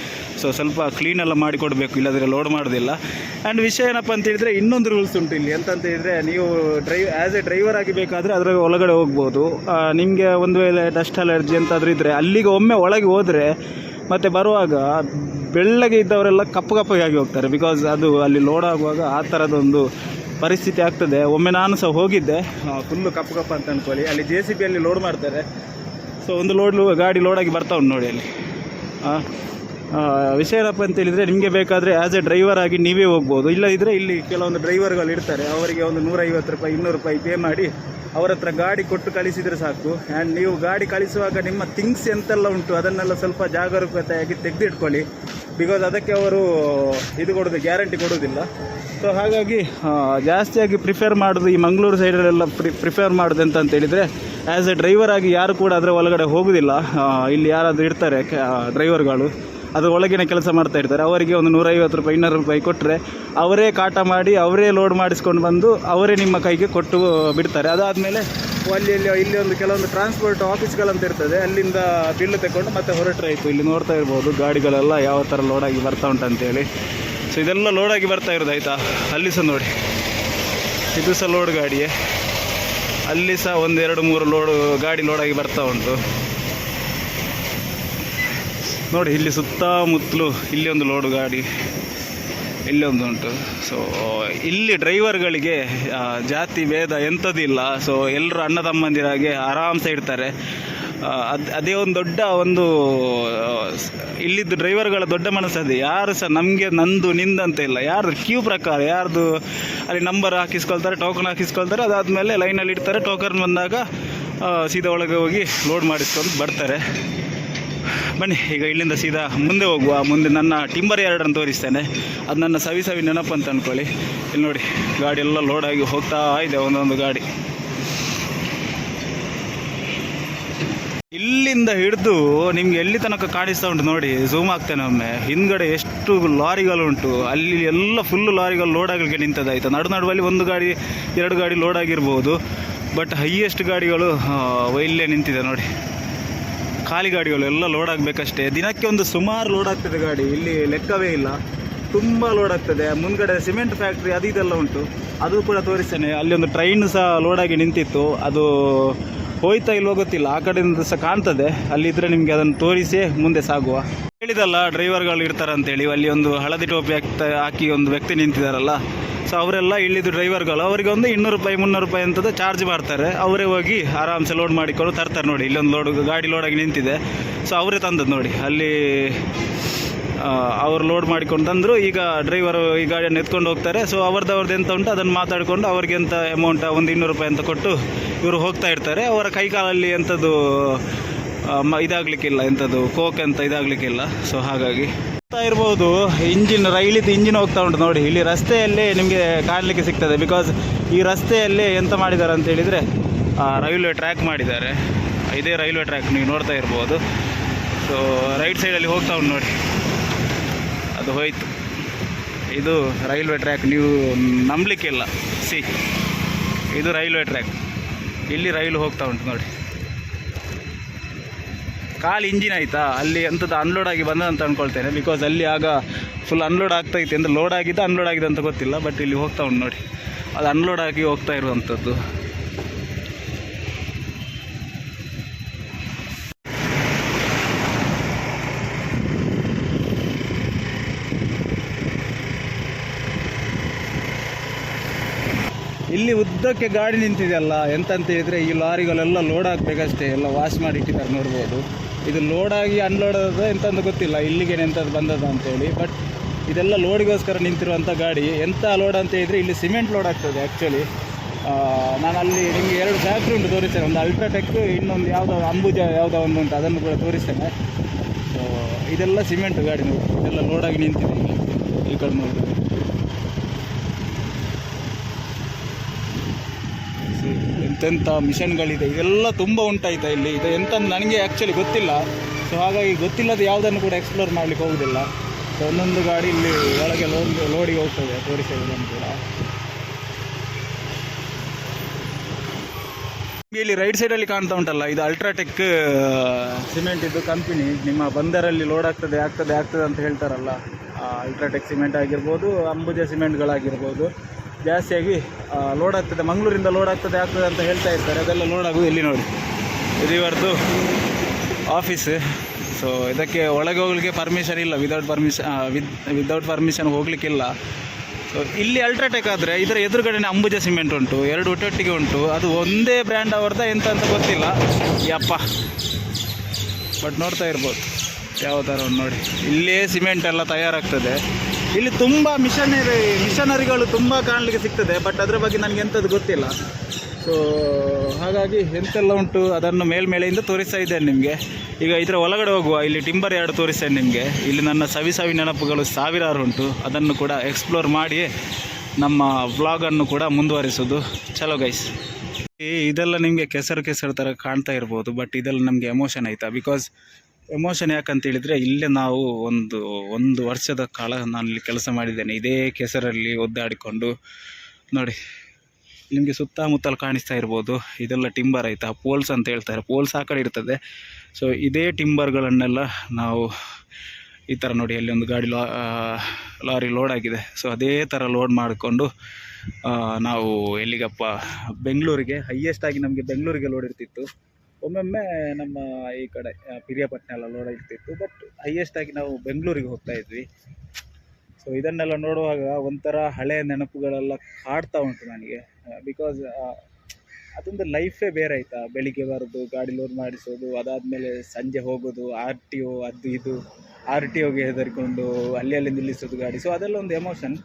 ಸೊ ಸ್ವಲ್ಪ ಕ್ಲೀನೆಲ್ಲ ಮಾಡಿಕೊಡ್ಬೇಕು, ಇಲ್ಲದ್ರೆ ಲೋಡ್ ಮಾಡೋದಿಲ್ಲ. ಆ್ಯಂಡ್ ವಿಷಯ ಏನಪ್ಪ ಅಂತ ಹೇಳಿದರೆ, ಇನ್ನೊಂದು ರೂಲ್ಸ್ ಉಂಟು ಇಲ್ಲಿ. ಎಂತಂತ ಹೇಳಿದರೆ, ನೀವು ಆ್ಯಸ್ ಎ ಡ್ರೈವರ್ ಆಗಿ ಬೇಕಾದರೆ ಅದರ ಒಳಗಡೆ ಹೋಗ್ಬೋದು. ನಿಮಗೆ ಒಂದು ವೇಳೆ ಡಸ್ಟ್ ಅಲರ್ಜಿ ಎಂತಾದರೂ ಇದ್ದರೆ ಅಲ್ಲಿಗೆ ಒಮ್ಮೆ ಒಳಗೆ ಹೋದರೆ ಮತ್ತು ಬರುವಾಗ ಬೆಳ್ಳಗೆ ಇದ್ದವರೆಲ್ಲ ಕಪ್ಪಗೆ ಆಗಿ ಹೋಗ್ತಾರೆ. ಬಿಕಾಸ್ ಅದು ಅಲ್ಲಿ ಲೋಡ್ ಆಗುವಾಗ ಆ ಥರದೊಂದು ಪರಿಸ್ಥಿತಿ ಆಗ್ತದೆ. ಒಮ್ಮೆ ನಾನು ಸಹ ಹೋಗಿದ್ದೆ, ಫುಲ್ಲು ಕಪ್ಪು ಅಂತ ಅಂದ್ಕೊಳ್ಳಿ. ಅಲ್ಲಿ JCBಯಲ್ಲಿ ಲೋಡ್ ಮಾಡ್ತಾರೆ. ಸೊ ಒಂದು ಗಾಡಿ ಲೋಡಾಗಿ ಬರ್ತಾ ಉಂಟು ನೋಡಿ ಅಲ್ಲಿ. ವಿಷಯ ಏನಪ್ಪ ಅಂತ ಹೇಳಿದರೆ, ನಿಮಗೆ ಬೇಕಾದರೆ ಆ್ಯಸ್ ಎ ಡ್ರೈವರ್ ಆಗಿ ನೀವೇ ಹೋಗ್ಬೋದು. ಇಲ್ಲದಿದ್ದರೆ ಇಲ್ಲಿ ಕೆಲವೊಂದು ಡ್ರೈವರ್ಗಳು ಇರ್ತಾರೆ, ಅವರಿಗೆ ಒಂದು 150 ರೂಪಾಯಿ 200 ರೂಪಾಯಿ ಪೇ ಮಾಡಿ ಅವರ ಹತ್ರ ಗಾಡಿ ಕೊಟ್ಟು ಕಳಿಸಿದರೆ ಸಾಕು. ಆ್ಯಂಡ್ ನೀವು ಗಾಡಿ ಕಳಿಸುವಾಗ ನಿಮ್ಮ ಥಿಂಗ್ಸ್ ಎಂತೆಲ್ಲ ಉಂಟು ಅದನ್ನೆಲ್ಲ ಸ್ವಲ್ಪ ಜಾಗರೂಕತೆಯಾಗಿ ತೆಗೆದಿಟ್ಕೊಳ್ಳಿ. ಬಿಕಾಸ್ ಅದಕ್ಕೆ ಅವರು ಗ್ಯಾರಂಟಿ ಕೊಡೋದಿಲ್ಲ. ಸೊ ಹಾಗಾಗಿ ಜಾಸ್ತಿಯಾಗಿ ಪ್ರಿಫೇರ್ ಮಾಡೋದು ಈ ಮಂಗಳೂರು ಸೈಡಲ್ಲೆಲ್ಲ ಪ್ರಿಫೇರ್ ಮಾಡೋದು ಅಂತ ಹೇಳಿದರೆ, ಆ್ಯಸ್ ಎ ಡ್ರೈವರ್ ಆಗಿ ಯಾರು ಕೂಡ ಅದರ ಒಳಗಡೆ ಹೋಗೋದಿಲ್ಲ. ಇಲ್ಲಿ ಯಾರಾದರೂ ಇರ್ತಾರೆ ಡ್ರೈವರ್ಗಳು, ಅದರ ಒಳಗಿನ ಕೆಲಸ ಮಾಡ್ತಾ ಇರ್ತಾರೆ. ಅವರಿಗೆ ಒಂದು 150 ರೂಪಾಯಿ 200 ರೂಪಾಯಿ ಕೊಟ್ಟರೆ ಅವರೇ ಕಾಟ ಮಾಡಿ ಅವರೇ ಲೋಡ್ ಮಾಡಿಸ್ಕೊಂಡು ಬಂದು ಅವರೇ ನಿಮ್ಮ ಕೈಗೆ ಕೊಟ್ಟು ಬಿಡ್ತಾರೆ. ಅದಾದಮೇಲೆ ಇಲ್ಲಿ ಒಂದು ಕೆಲವೊಂದು ಟ್ರಾನ್ಸ್ಪೋರ್ಟ್ ಆಫೀಸ್ಗಳಂತ ಇರ್ತದೆ, ಅಲ್ಲಿಂದ ಬಿಲ್ಲು ತಗೊಂಡು ಮತ್ತೆ ಹೊರಟ್ರೆ ಆಯಿತು. ಇಲ್ಲಿ ನೋಡ್ತಾ ಇರ್ಬೋದು ಗಾಡಿಗಳೆಲ್ಲ ಯಾವ ಥರ ಲೋಡಾಗಿ ಬರ್ತಾ ಉಂಟಂತೇಳಿ. ಸೊ ಇದೆಲ್ಲ ಲೋಡಾಗಿ ಬರ್ತಾ ಇರೋದು ಆಯಿತಾ. ಅಲ್ಲಿ ಸಹ ನೋಡಿ, ಇದು ಸಹ ಲೋಡ್ ಗಾಡಿಯೇ. ಅಲ್ಲಿ ಸಹ 1-2-3 ಗಾಡಿ ಲೋಡಾಗಿ ಬರ್ತಾ ಉಂಟು ನೋಡಿ. ಇಲ್ಲಿ ಸುತ್ತಮುತ್ತಲು ಇಲ್ಲಿ ಒಂದು ಲೋಡ್ ಗಾಡಿ, ಇಲ್ಲಿ ಒಂದು ಉಂಟು. ಸೊ ಇಲ್ಲಿ ಡ್ರೈವರ್ಗಳಿಗೆ ಜಾತಿ ಭೇದ ಎಂಥದ್ದಿಲ್ಲ. ಸೊ ಎಲ್ಲರೂ ಅಣ್ಣ ತಮ್ಮಂದಿರಾಗೆ ಆರಾಮ್ಸೆ ಇರ್ತಾರೆ. ಅದೇ ಒಂದು ದೊಡ್ಡ ಒಂದು ಇಲ್ಲಿದ್ದು ಡ್ರೈವರ್ಗಳ ದೊಡ್ಡ ಮನಸ್ಸದೆ. ಯಾರು ಸಹ ನಮಗೆ ನಂದು ನಿಂದಂತ ಇಲ್ಲ, ಯಾರ್ದು ಕ್ಯೂ ಪ್ರಕಾರ ಯಾರ್ದು ಅಲ್ಲಿ ನಂಬರ್ ಹಾಕಿಸ್ಕೊಳ್ತಾರೆ, ಟೋಕನ್ ಹಾಕಿಸ್ಕೊಳ್ತಾರೆ. ಅದಾದಮೇಲೆ ಲೈನಲ್ಲಿ ಇಡ್ತಾರೆ. ಟೋಕನ್ ಬಂದಾಗ ಸೀದಾ ಒಳಗೆ ಹೋಗಿ ಲೋಡ್ ಮಾಡಿಸ್ಕೊಂಡು ಬರ್ತಾರೆ. ಬನ್ನಿ ಈಗ ಇಲ್ಲಿಂದ ಸೀದಾ ಮುಂದೆ ಹೋಗುವ. ಮುಂದೆ ನನ್ನ ಟಿಂಬರ್ ಯಾರ್ಡನ್ನು ತೋರಿಸ್ತೇನೆ. ಅದು ನನ್ನ ಸವಿ ನೆನಪು ಅಂತ ಅಂದ್ಕೊಳ್ಳಿ. ಇಲ್ಲಿ ನೋಡಿ ಗಾಡಿ ಎಲ್ಲ ಲೋಡಾಗಿ ಹೋಗ್ತಾ ಇದೆ, ಒಂದೊಂದು ಗಾಡಿ. ಇಲ್ಲಿಂದ ಹಿಡಿದು ನಿಮ್ಗೆ ಎಲ್ಲಿ ತನಕ ಕಾಣಿಸ್ತಾ ಉಂಟು ನೋಡಿ, ಝೂಮ್ ಆಗ್ತೇನೆ ಒಮ್ಮೆ. ಹಿಂದ್ಗಡೆ ಎಷ್ಟು ಲಾರಿಗಳುಂಟು, ಅಲ್ಲಿ ಎಲ್ಲ ಫುಲ್ಲು ಲಾರಿಗಳು ಲೋಡಾಗಲಿಕ್ಕೆ ನಿಂತದಾಯ್ತು. ನಡುವಲ್ಲಿ 1 ಗಾಡಿ 2 ಗಾಡಿ ಲೋಡ್ ಆಗಿರ್ಬೋದು, ಬಟ್ ಹೈಯೆಸ್ಟ್ ಗಾಡಿಗಳು ಇಲ್ಲೇ ನಿಂತಿದೆ ನೋಡಿ. ಖಾಲಿ ಗಾಡಿಗಳು ಎಲ್ಲ ಲೋಡ್ ಆಗಬೇಕಷ್ಟೇ. ದಿನಕ್ಕೆ ಒಂದು ಸುಮಾರು ಲೋಡ್ ಆಗ್ತದೆ ಗಾಡಿ, ಇಲ್ಲಿ ಲೆಕ್ಕವೇ ಇಲ್ಲ, ತುಂಬ ಲೋಡ್ ಆಗ್ತದೆ. ಮುಂದ್ಗಡೆ ಸಿಮೆಂಟ್ ಫ್ಯಾಕ್ಟ್ರಿ ಅದು ಇದೆಲ್ಲ ಉಂಟು, ಅದು ಕೂಡ ತೋರಿಸ್ತೇನೆ. ಅಲ್ಲಿ ಒಂದು ಟ್ರೈನ್ ಸಹ ಲೋಡಾಗಿ ನಿಂತಿತ್ತು, ಅದು ಹೋಯ್ತಾ ಇಲ್ವೋ ಗೊತ್ತಿಲ್ಲ. ಆ ಕಡೆಯಿಂದ ಸಹ ಕಾಣ್ತದೆ, ಅಲ್ಲಿದ್ದರೆ ನಿಮಗೆ ಅದನ್ನು ತೋರಿಸಿ ಮುಂದೆ ಸಾಗುವ. ಹೇಳಿದಲ್ಲ ಡ್ರೈವರ್ಗಳು ಇರ್ತಾರಂತೇಳಿ. ಅಲ್ಲಿ ಒಂದು ಹಳದಿ ಟೋಪಿ ಹಾಕಿ ಒಂದು ವ್ಯಕ್ತಿ ನಿಂತಿದ್ದಾರಲ್ಲ, ಸೊ ಅವರೆಲ್ಲ ಇಲ್ಲಿದ್ದು ಡ್ರೈವರ್ಗಳು. ಅವರಿಗೆ ಒಂದು 200 ರೂಪಾಯಿ 300 ರೂಪಾಯಿ ಅಂತದ್ದು ಚಾರ್ಜ್ ಮಾಡ್ತಾರೆ. ಅವರೇ ಹೋಗಿ ಆರಾಮ್ಸೆ ಲೋಡ್ ಮಾಡಿಕೊಂಡು ತರ್ತಾರೆ ನೋಡಿ. ಇಲ್ಲೊಂದು ಗಾಡಿ ಲೋಡಾಗಿ ನಿಂತಿದೆ, ಸೊ ಅವರೇ ತಂದದ್ದು ನೋಡಿ. ಅಲ್ಲಿ ಅವರು ಲೋಡ್ ಮಾಡಿಕೊಂಡು ತಂದರು. ಈಗ ಡ್ರೈವರು ಈ ಗಾಡಿಯನ್ನು ಎತ್ಕೊಂಡು ಹೋಗ್ತಾರೆ. ಸೊ ಅವ್ರದ್ದು ಎಂತ ಉಂಟು ಅದನ್ನು ಮಾತಾಡಿಕೊಂಡು ಅವ್ರಿಗೆ ಎಂತ ಅಮೌಂಟ್ ಒಂದು 200 ರೂಪಾಯಿ ಅಂತ ಕೊಟ್ಟು ಇವರು ಹೋಗ್ತಾ ಇರ್ತಾರೆ. ಅವರ ಕೈಕಾಲಲ್ಲಿ ಎಂಥದ್ದು ಇದಾಗಲಿಕ್ಕಿಲ್ಲ, ಎಂಥದ್ದು ಕೋಕ್ ಅಂತ ಇದಾಗಲಿಕ್ಕಿಲ್ಲ. ಸೊ ಹಾಗಾಗಿ ಇರ್ಬೋದು ರೈಲಿದ್ದು ಇಂಜಿನ್ ಹೋಗ್ತಾ ಉಂಟು ನೋಡಿ. ಇಲ್ಲಿ ರಸ್ತೆಯಲ್ಲೇ ನಿಮಗೆ ಕಾಣಲಿಕ್ಕೆ ಸಿಗ್ತದೆ. ಬಿಕಾಸ್ ಈ ರಸ್ತೆಯಲ್ಲೇ ಎಂತ ಮಾಡಿದ್ದಾರೆ ಅಂತ ಹೇಳಿದರೆ ರೈಲ್ವೆ ಟ್ರ್ಯಾಕ್ ಮಾಡಿದ್ದಾರೆ. ಇದೇ ರೈಲ್ವೆ ಟ್ರ್ಯಾಕ್ ನೀವು ನೋಡ್ತಾ ಇರ್ಬೋದು. ಸೊ ರೈಟ್ ಸೈಡಲ್ಲಿ ಹೋಗ್ತಾ ಉಂಟು ನೋಡಿ, ಅದು ಹೋಯ್ತು. ಇದು ರೈಲ್ವೆ ಟ್ರ್ಯಾಕ್, ನೀವು ನಂಬಲಿಕ್ಕಿಲ್ಲ. ಇದು ರೈಲ್ವೆ ಟ್ರ್ಯಾಕ್, ಇಲ್ಲಿ ರೈಲು ಹೋಗ್ತಾ ಉಂಟು ನೋಡಿ. ಖಾಲಿ ಇಂಜಿನ್ ಆಯಿತಾ, ಅಲ್ಲಿ ಅಂಥದ್ದು ಅನ್ಲೋಡ್ ಆಗಿ ಬಂದಂತ ಅಂದ್ಕೊಳ್ತೇನೆ. ಬಿಕಾಸ್ ಅಲ್ಲಿ ಆಗ ಫುಲ್ ಅನ್ಲೋಡ್ ಆಗ್ತಾಯಿತ್ತು, ಅಂದರೆ ಲೋಡ್ ಆಗಿದೆ ಅನ್ಲೋಡ್ ಆಗಿದೆ ಅಂತ ಗೊತ್ತಿಲ್ಲ. ಬಟ್ ಇಲ್ಲಿ ಹೋಗ್ತಾ ಉಂಟು ನೋಡಿ, ಅದು ಅನ್ಲೋಡ್ ಆಗಿ ಹೋಗ್ತಾ ಇರುವಂಥದ್ದು. ಇಲ್ಲಿ ಉದ್ದಕ್ಕೆ ಗಾಡಿ ನಿಂತಿದೆಯಲ್ಲ, ಎಂತಂತ ಹೇಳಿದರೆ ಈ ಲಾರಿಗಳೆಲ್ಲ ಲೋಡ್ ಆಗಬೇಕಷ್ಟೇ, ಎಲ್ಲ ವಾಶ್ ಮಾಡಿ ಇಟ್ಟಿದ್ದಾರೆ ನೋಡ್ಬೋದು. ಇದು ಲೋಡಾಗಿ ಅನ್ಲೋಡ್ ಆದ ಎಂತಂತ ಗೊತ್ತಿಲ್ಲ, ಇಲ್ಲಿಗೆ ಎಂಥದ್ದು ಬಂದದ ಅಂತೇಳಿ. ಬಟ್ ಇದೆಲ್ಲ ಲೋಡಿಗೋಸ್ಕರ ನಿಂತಿರುವಂಥ ಗಾಡಿ. ಎಂಥ ಲೋಡ್ ಅಂತ ಹೇಳಿದರೆ ಇಲ್ಲಿ ಸಿಮೆಂಟ್ ಲೋಡ್ ಆಗ್ತದೆ ಆ್ಯಕ್ಚುಲಿ. ನಾನು ಅಲ್ಲಿ ನಿಮಗೆ 2 ಫ್ಯಾಕ್ಟ್ರಿ ಉಂಟು ತೋರಿಸ್ತೇನೆ. ಒಂದು ಅಲ್ಟ್ರಾಟೆಕ್, ಇನ್ನೊಂದು ಯಾವುದೋ ಅಂಬುಜ ಯಾವುದೋ ಒಂದು ಉಂಟು, ಅದನ್ನು ಕೂಡ ತೋರಿಸ್ತೇನೆ. ಇದೆಲ್ಲ ಸಿಮೆಂಟ್ ಗಾಡಿ ನೋಡಿ, ಇದೆಲ್ಲ ಲೋಡಾಗಿ ನಿಂತಿದೆ ಈ ಕಡೆ ನೋಡಿ. ಎಂತೆಂಥ ಮಿಷನ್ಗಳಿದೆ, ಇದೆಲ್ಲ ತುಂಬ ಉಂಟಾಯ್ತಾ ಇಲ್ಲಿ. ಇದು ಎಂತ ನನಗೆ ಆ್ಯಕ್ಚುಲಿ ಗೊತ್ತಿಲ್ಲ. ಸೊ ಹಾಗಾಗಿ ಗೊತ್ತಿಲ್ಲದೆ ಯಾವುದನ್ನು ಕೂಡ ಎಕ್ಸ್ಪ್ಲೋರ್ ಮಾಡಲಿಕ್ಕೆ ಹೋಗೋದಿಲ್ಲ. ಸೊ ಒಂದೊಂದು ಗಾಡಿ ಇಲ್ಲಿ ಒಳಗೆ ಲೋಡಿಗೆ ಹೋಗ್ತದೆ, ತೋರಿಸೋದನ್ನು ಕೂಡ. ಇಲ್ಲಿ ರೈಟ್ ಸೈಡಲ್ಲಿ ಕಾಣ್ತಾ ಉಂಟಲ್ಲ, ಇದು ಅಲ್ಟ್ರಾಟೆಕ್ ಸಿಮೆಂಟ್ ಇದು ಕಂಪನಿ. ನಿಮ್ಮ ಬಂದರಲ್ಲಿ ಲೋಡ್ ಆಗ್ತದೆ ಅಂತ ಹೇಳ್ತಾರಲ್ಲ, ಅಲ್ಟ್ರಾಟೆಕ್ ಸಿಮೆಂಟ್ ಆಗಿರ್ಬೋದು, ಅಂಬುಜಾ ಸಿಮೆಂಟ್ಗಳಾಗಿರ್ಬೋದು, ಜಾಸ್ತಿಯಾಗಿ ಲೋಡ್ ಆಗ್ತದೆ. ಮಂಗಳೂರಿಂದ ಲೋಡ್ ಆಗ್ತದೆ ಅಂತ ಹೇಳ್ತಾ ಇರ್ತಾರೆ. ಅದೆಲ್ಲ ಲೋಡ್ ಆಗೋದು ಇಲ್ಲಿ ನೋಡಿ, ಇದು ಇವರದ್ದು ಆಫೀಸ್. ಸೊ ಇದಕ್ಕೆ ಒಳಗೆ ಹೋಗ್ಲಿಕ್ಕೆ ಪರ್ಮಿಷನ್ ಇಲ್ಲ, ವಿದೌಟ್ ಪರ್ಮಿಷನ್ ಹೋಗ್ಲಿಕ್ಕಿಲ್ಲ. ಸೊ ಇಲ್ಲಿ ಅಲ್ಟ್ರಾಟೆಕ್ ಆದರೆ ಇದರ ಎದುರುಗಡೆನೇ ಅಂಬುಜಾ ಸಿಮೆಂಟ್ ಉಂಟು, 2 ಒಟ್ಟೊಟ್ಟಿಗೆ ಉಂಟು. ಅದು ಒಂದೇ ಬ್ರ್ಯಾಂಡ್ ಅವ್ರದ್ದು ಎಂತ ಅಂತ ಗೊತ್ತಿಲ್ಲ ಯಪ್ಪ. ಬಟ್ ನೋಡ್ತಾ ಇರ್ಬೋದು ಯಾವ ಥರ ಉಂಟು ನೋಡಿ. ಇಲ್ಲೇ ಸಿಮೆಂಟ್ ಎಲ್ಲ ತಯಾರಾಗ್ತದೆ. ಇಲ್ಲಿ ತುಂಬ ಮಿಷನರಿಗಳು ತುಂಬ ಕಾಣಲಿಕ್ಕೆ ಸಿಗ್ತದೆ. ಬಟ್ ಅದರ ಬಗ್ಗೆ ನನಗೆ ಎಂಥದ್ದು ಗೊತ್ತಿಲ್ಲ. ಸೊ ಹಾಗಾಗಿ ಎಂತೆಲ್ಲ ಉಂಟು ಅದನ್ನು ಮೇಲ್ಮೇಲೆಯಿಂದ ತೋರಿಸ್ತಾ ಇದ್ದೇನೆ ನಿಮಗೆ. ಈಗ ಇದರ ಒಳಗಡೆ ಹೋಗುವ. ಇಲ್ಲಿ ಟಿಂಬರ್ ಯಾರ್ಡ್ ತೋರಿಸ್ತೇನೆ ನಿಮಗೆ. ಇಲ್ಲಿ ನನ್ನ ಸವಿ ನೆನಪುಗಳು ಸಾವಿರಾರು ಉಂಟು. ಅದನ್ನು ಕೂಡ ಎಕ್ಸ್ಪ್ಲೋರ್ ಮಾಡಿ ನಮ್ಮ ವ್ಲಾಗನ್ನು ಕೂಡ ಮುಂದುವರಿಸೋದು. ಚಲೋ ಗೈಸ್, ಇದೆಲ್ಲ ನಿಮಗೆ ಕೆಸರು ಥರ ಕಾಣ್ತಾ ಇರ್ಬೋದು. ಬಟ್ ಇದೆಲ್ಲ ನಮಗೆ ಎಮೋಷನ್ ಆಯಿತಾ. ಬಿಕಾಸ್ ಎಮೋಷನ್ ಯಾಕಂತೇಳಿದರೆ ಇಲ್ಲೇ ನಾವು ಒಂದು ವರ್ಷದ ಕಾಲ ನಾನು ಇಲ್ಲಿ ಕೆಲಸ ಮಾಡಿದ್ದೇನೆ, ಇದೇ ಕೆಸರಲ್ಲಿ ಒದ್ದಾಡಿಕೊಂಡು ನೋಡಿ. ನಿಮಗೆ ಸುತ್ತಮುತ್ತಲು ಕಾಣಿಸ್ತಾ ಇರ್ಬೋದು, ಇದೆಲ್ಲ ಟಿಂಬರ್ ಆಯಿತಾ, ಪೋಲ್ಸ್ ಅಂತ ಹೇಳ್ತಾರೆ. ಪೋಲ್ಸ್ ಆ ಕಡೆ ಇರ್ತದೆ. ಸೊ ಇದೇ ಟಿಂಬರ್ಗಳನ್ನೆಲ್ಲ ನಾವು ಈ ಥರ ನೋಡಿ, ಅಲ್ಲಿ ಒಂದು ಗಾಡಿ ಲಾರಿ ಲೋಡ್ ಆಗಿದೆ. ಸೊ ಅದೇ ಥರ ಲೋಡ್ ಮಾಡಿಕೊಂಡು ನಾವು ಎಲ್ಲಿಗಪ್ಪ, ಬೆಂಗಳೂರಿಗೆ, ಹೈಯೆಸ್ಟ್ ಆಗಿ ನಮಗೆ ಬೆಂಗಳೂರಿಗೆ ಲೋಡ್ ಇರ್ತಿತ್ತು. ಒಮ್ಮೊಮ್ಮೆ ನಮ್ಮ ಈ ಕಡೆ ಪಿರಿಯಾಪಟ್ಟಣ ಎಲ್ಲ ಲೋಡ್ ಇರ್ತಿತ್ತು, ಬಟ್ ಹೈಯೆಸ್ಟ್ ಆಗಿ ನಾವು ಬೆಂಗಳೂರಿಗೆ ಹೋಗ್ತಾ ಇದ್ವಿ. ಸೊ ಇದನ್ನೆಲ್ಲ ನೋಡುವಾಗ ಒಂಥರ ಹಳೆಯ ನೆನಪುಗಳೆಲ್ಲ ಕಾಡ್ತಾ ಉಂಟು ನನಗೆ. ಬಿಕಾಸ್ ಅದೊಂದು ಲೈಫೇ ಬೇರೆ ಆಯಿತಾ. ಬೆಳಿಗ್ಗೆ ಬರೋದು, ಗಾಡಿ ಲೋಡ್ ಮಾಡಿಸೋದು, ಅದಾದಮೇಲೆ ಸಂಜೆ ಹೋಗೋದು, RTO ಅದು ಇದು, RTOಗೆ ಹೆದರಿಕೊಂಡು ಅಲ್ಲಿ ನಿಲ್ಲಿಸೋದು ಗಾಡಿ. ಸೊ ಅದೆಲ್ಲ ಒಂದು ಎಮೋಷನ್.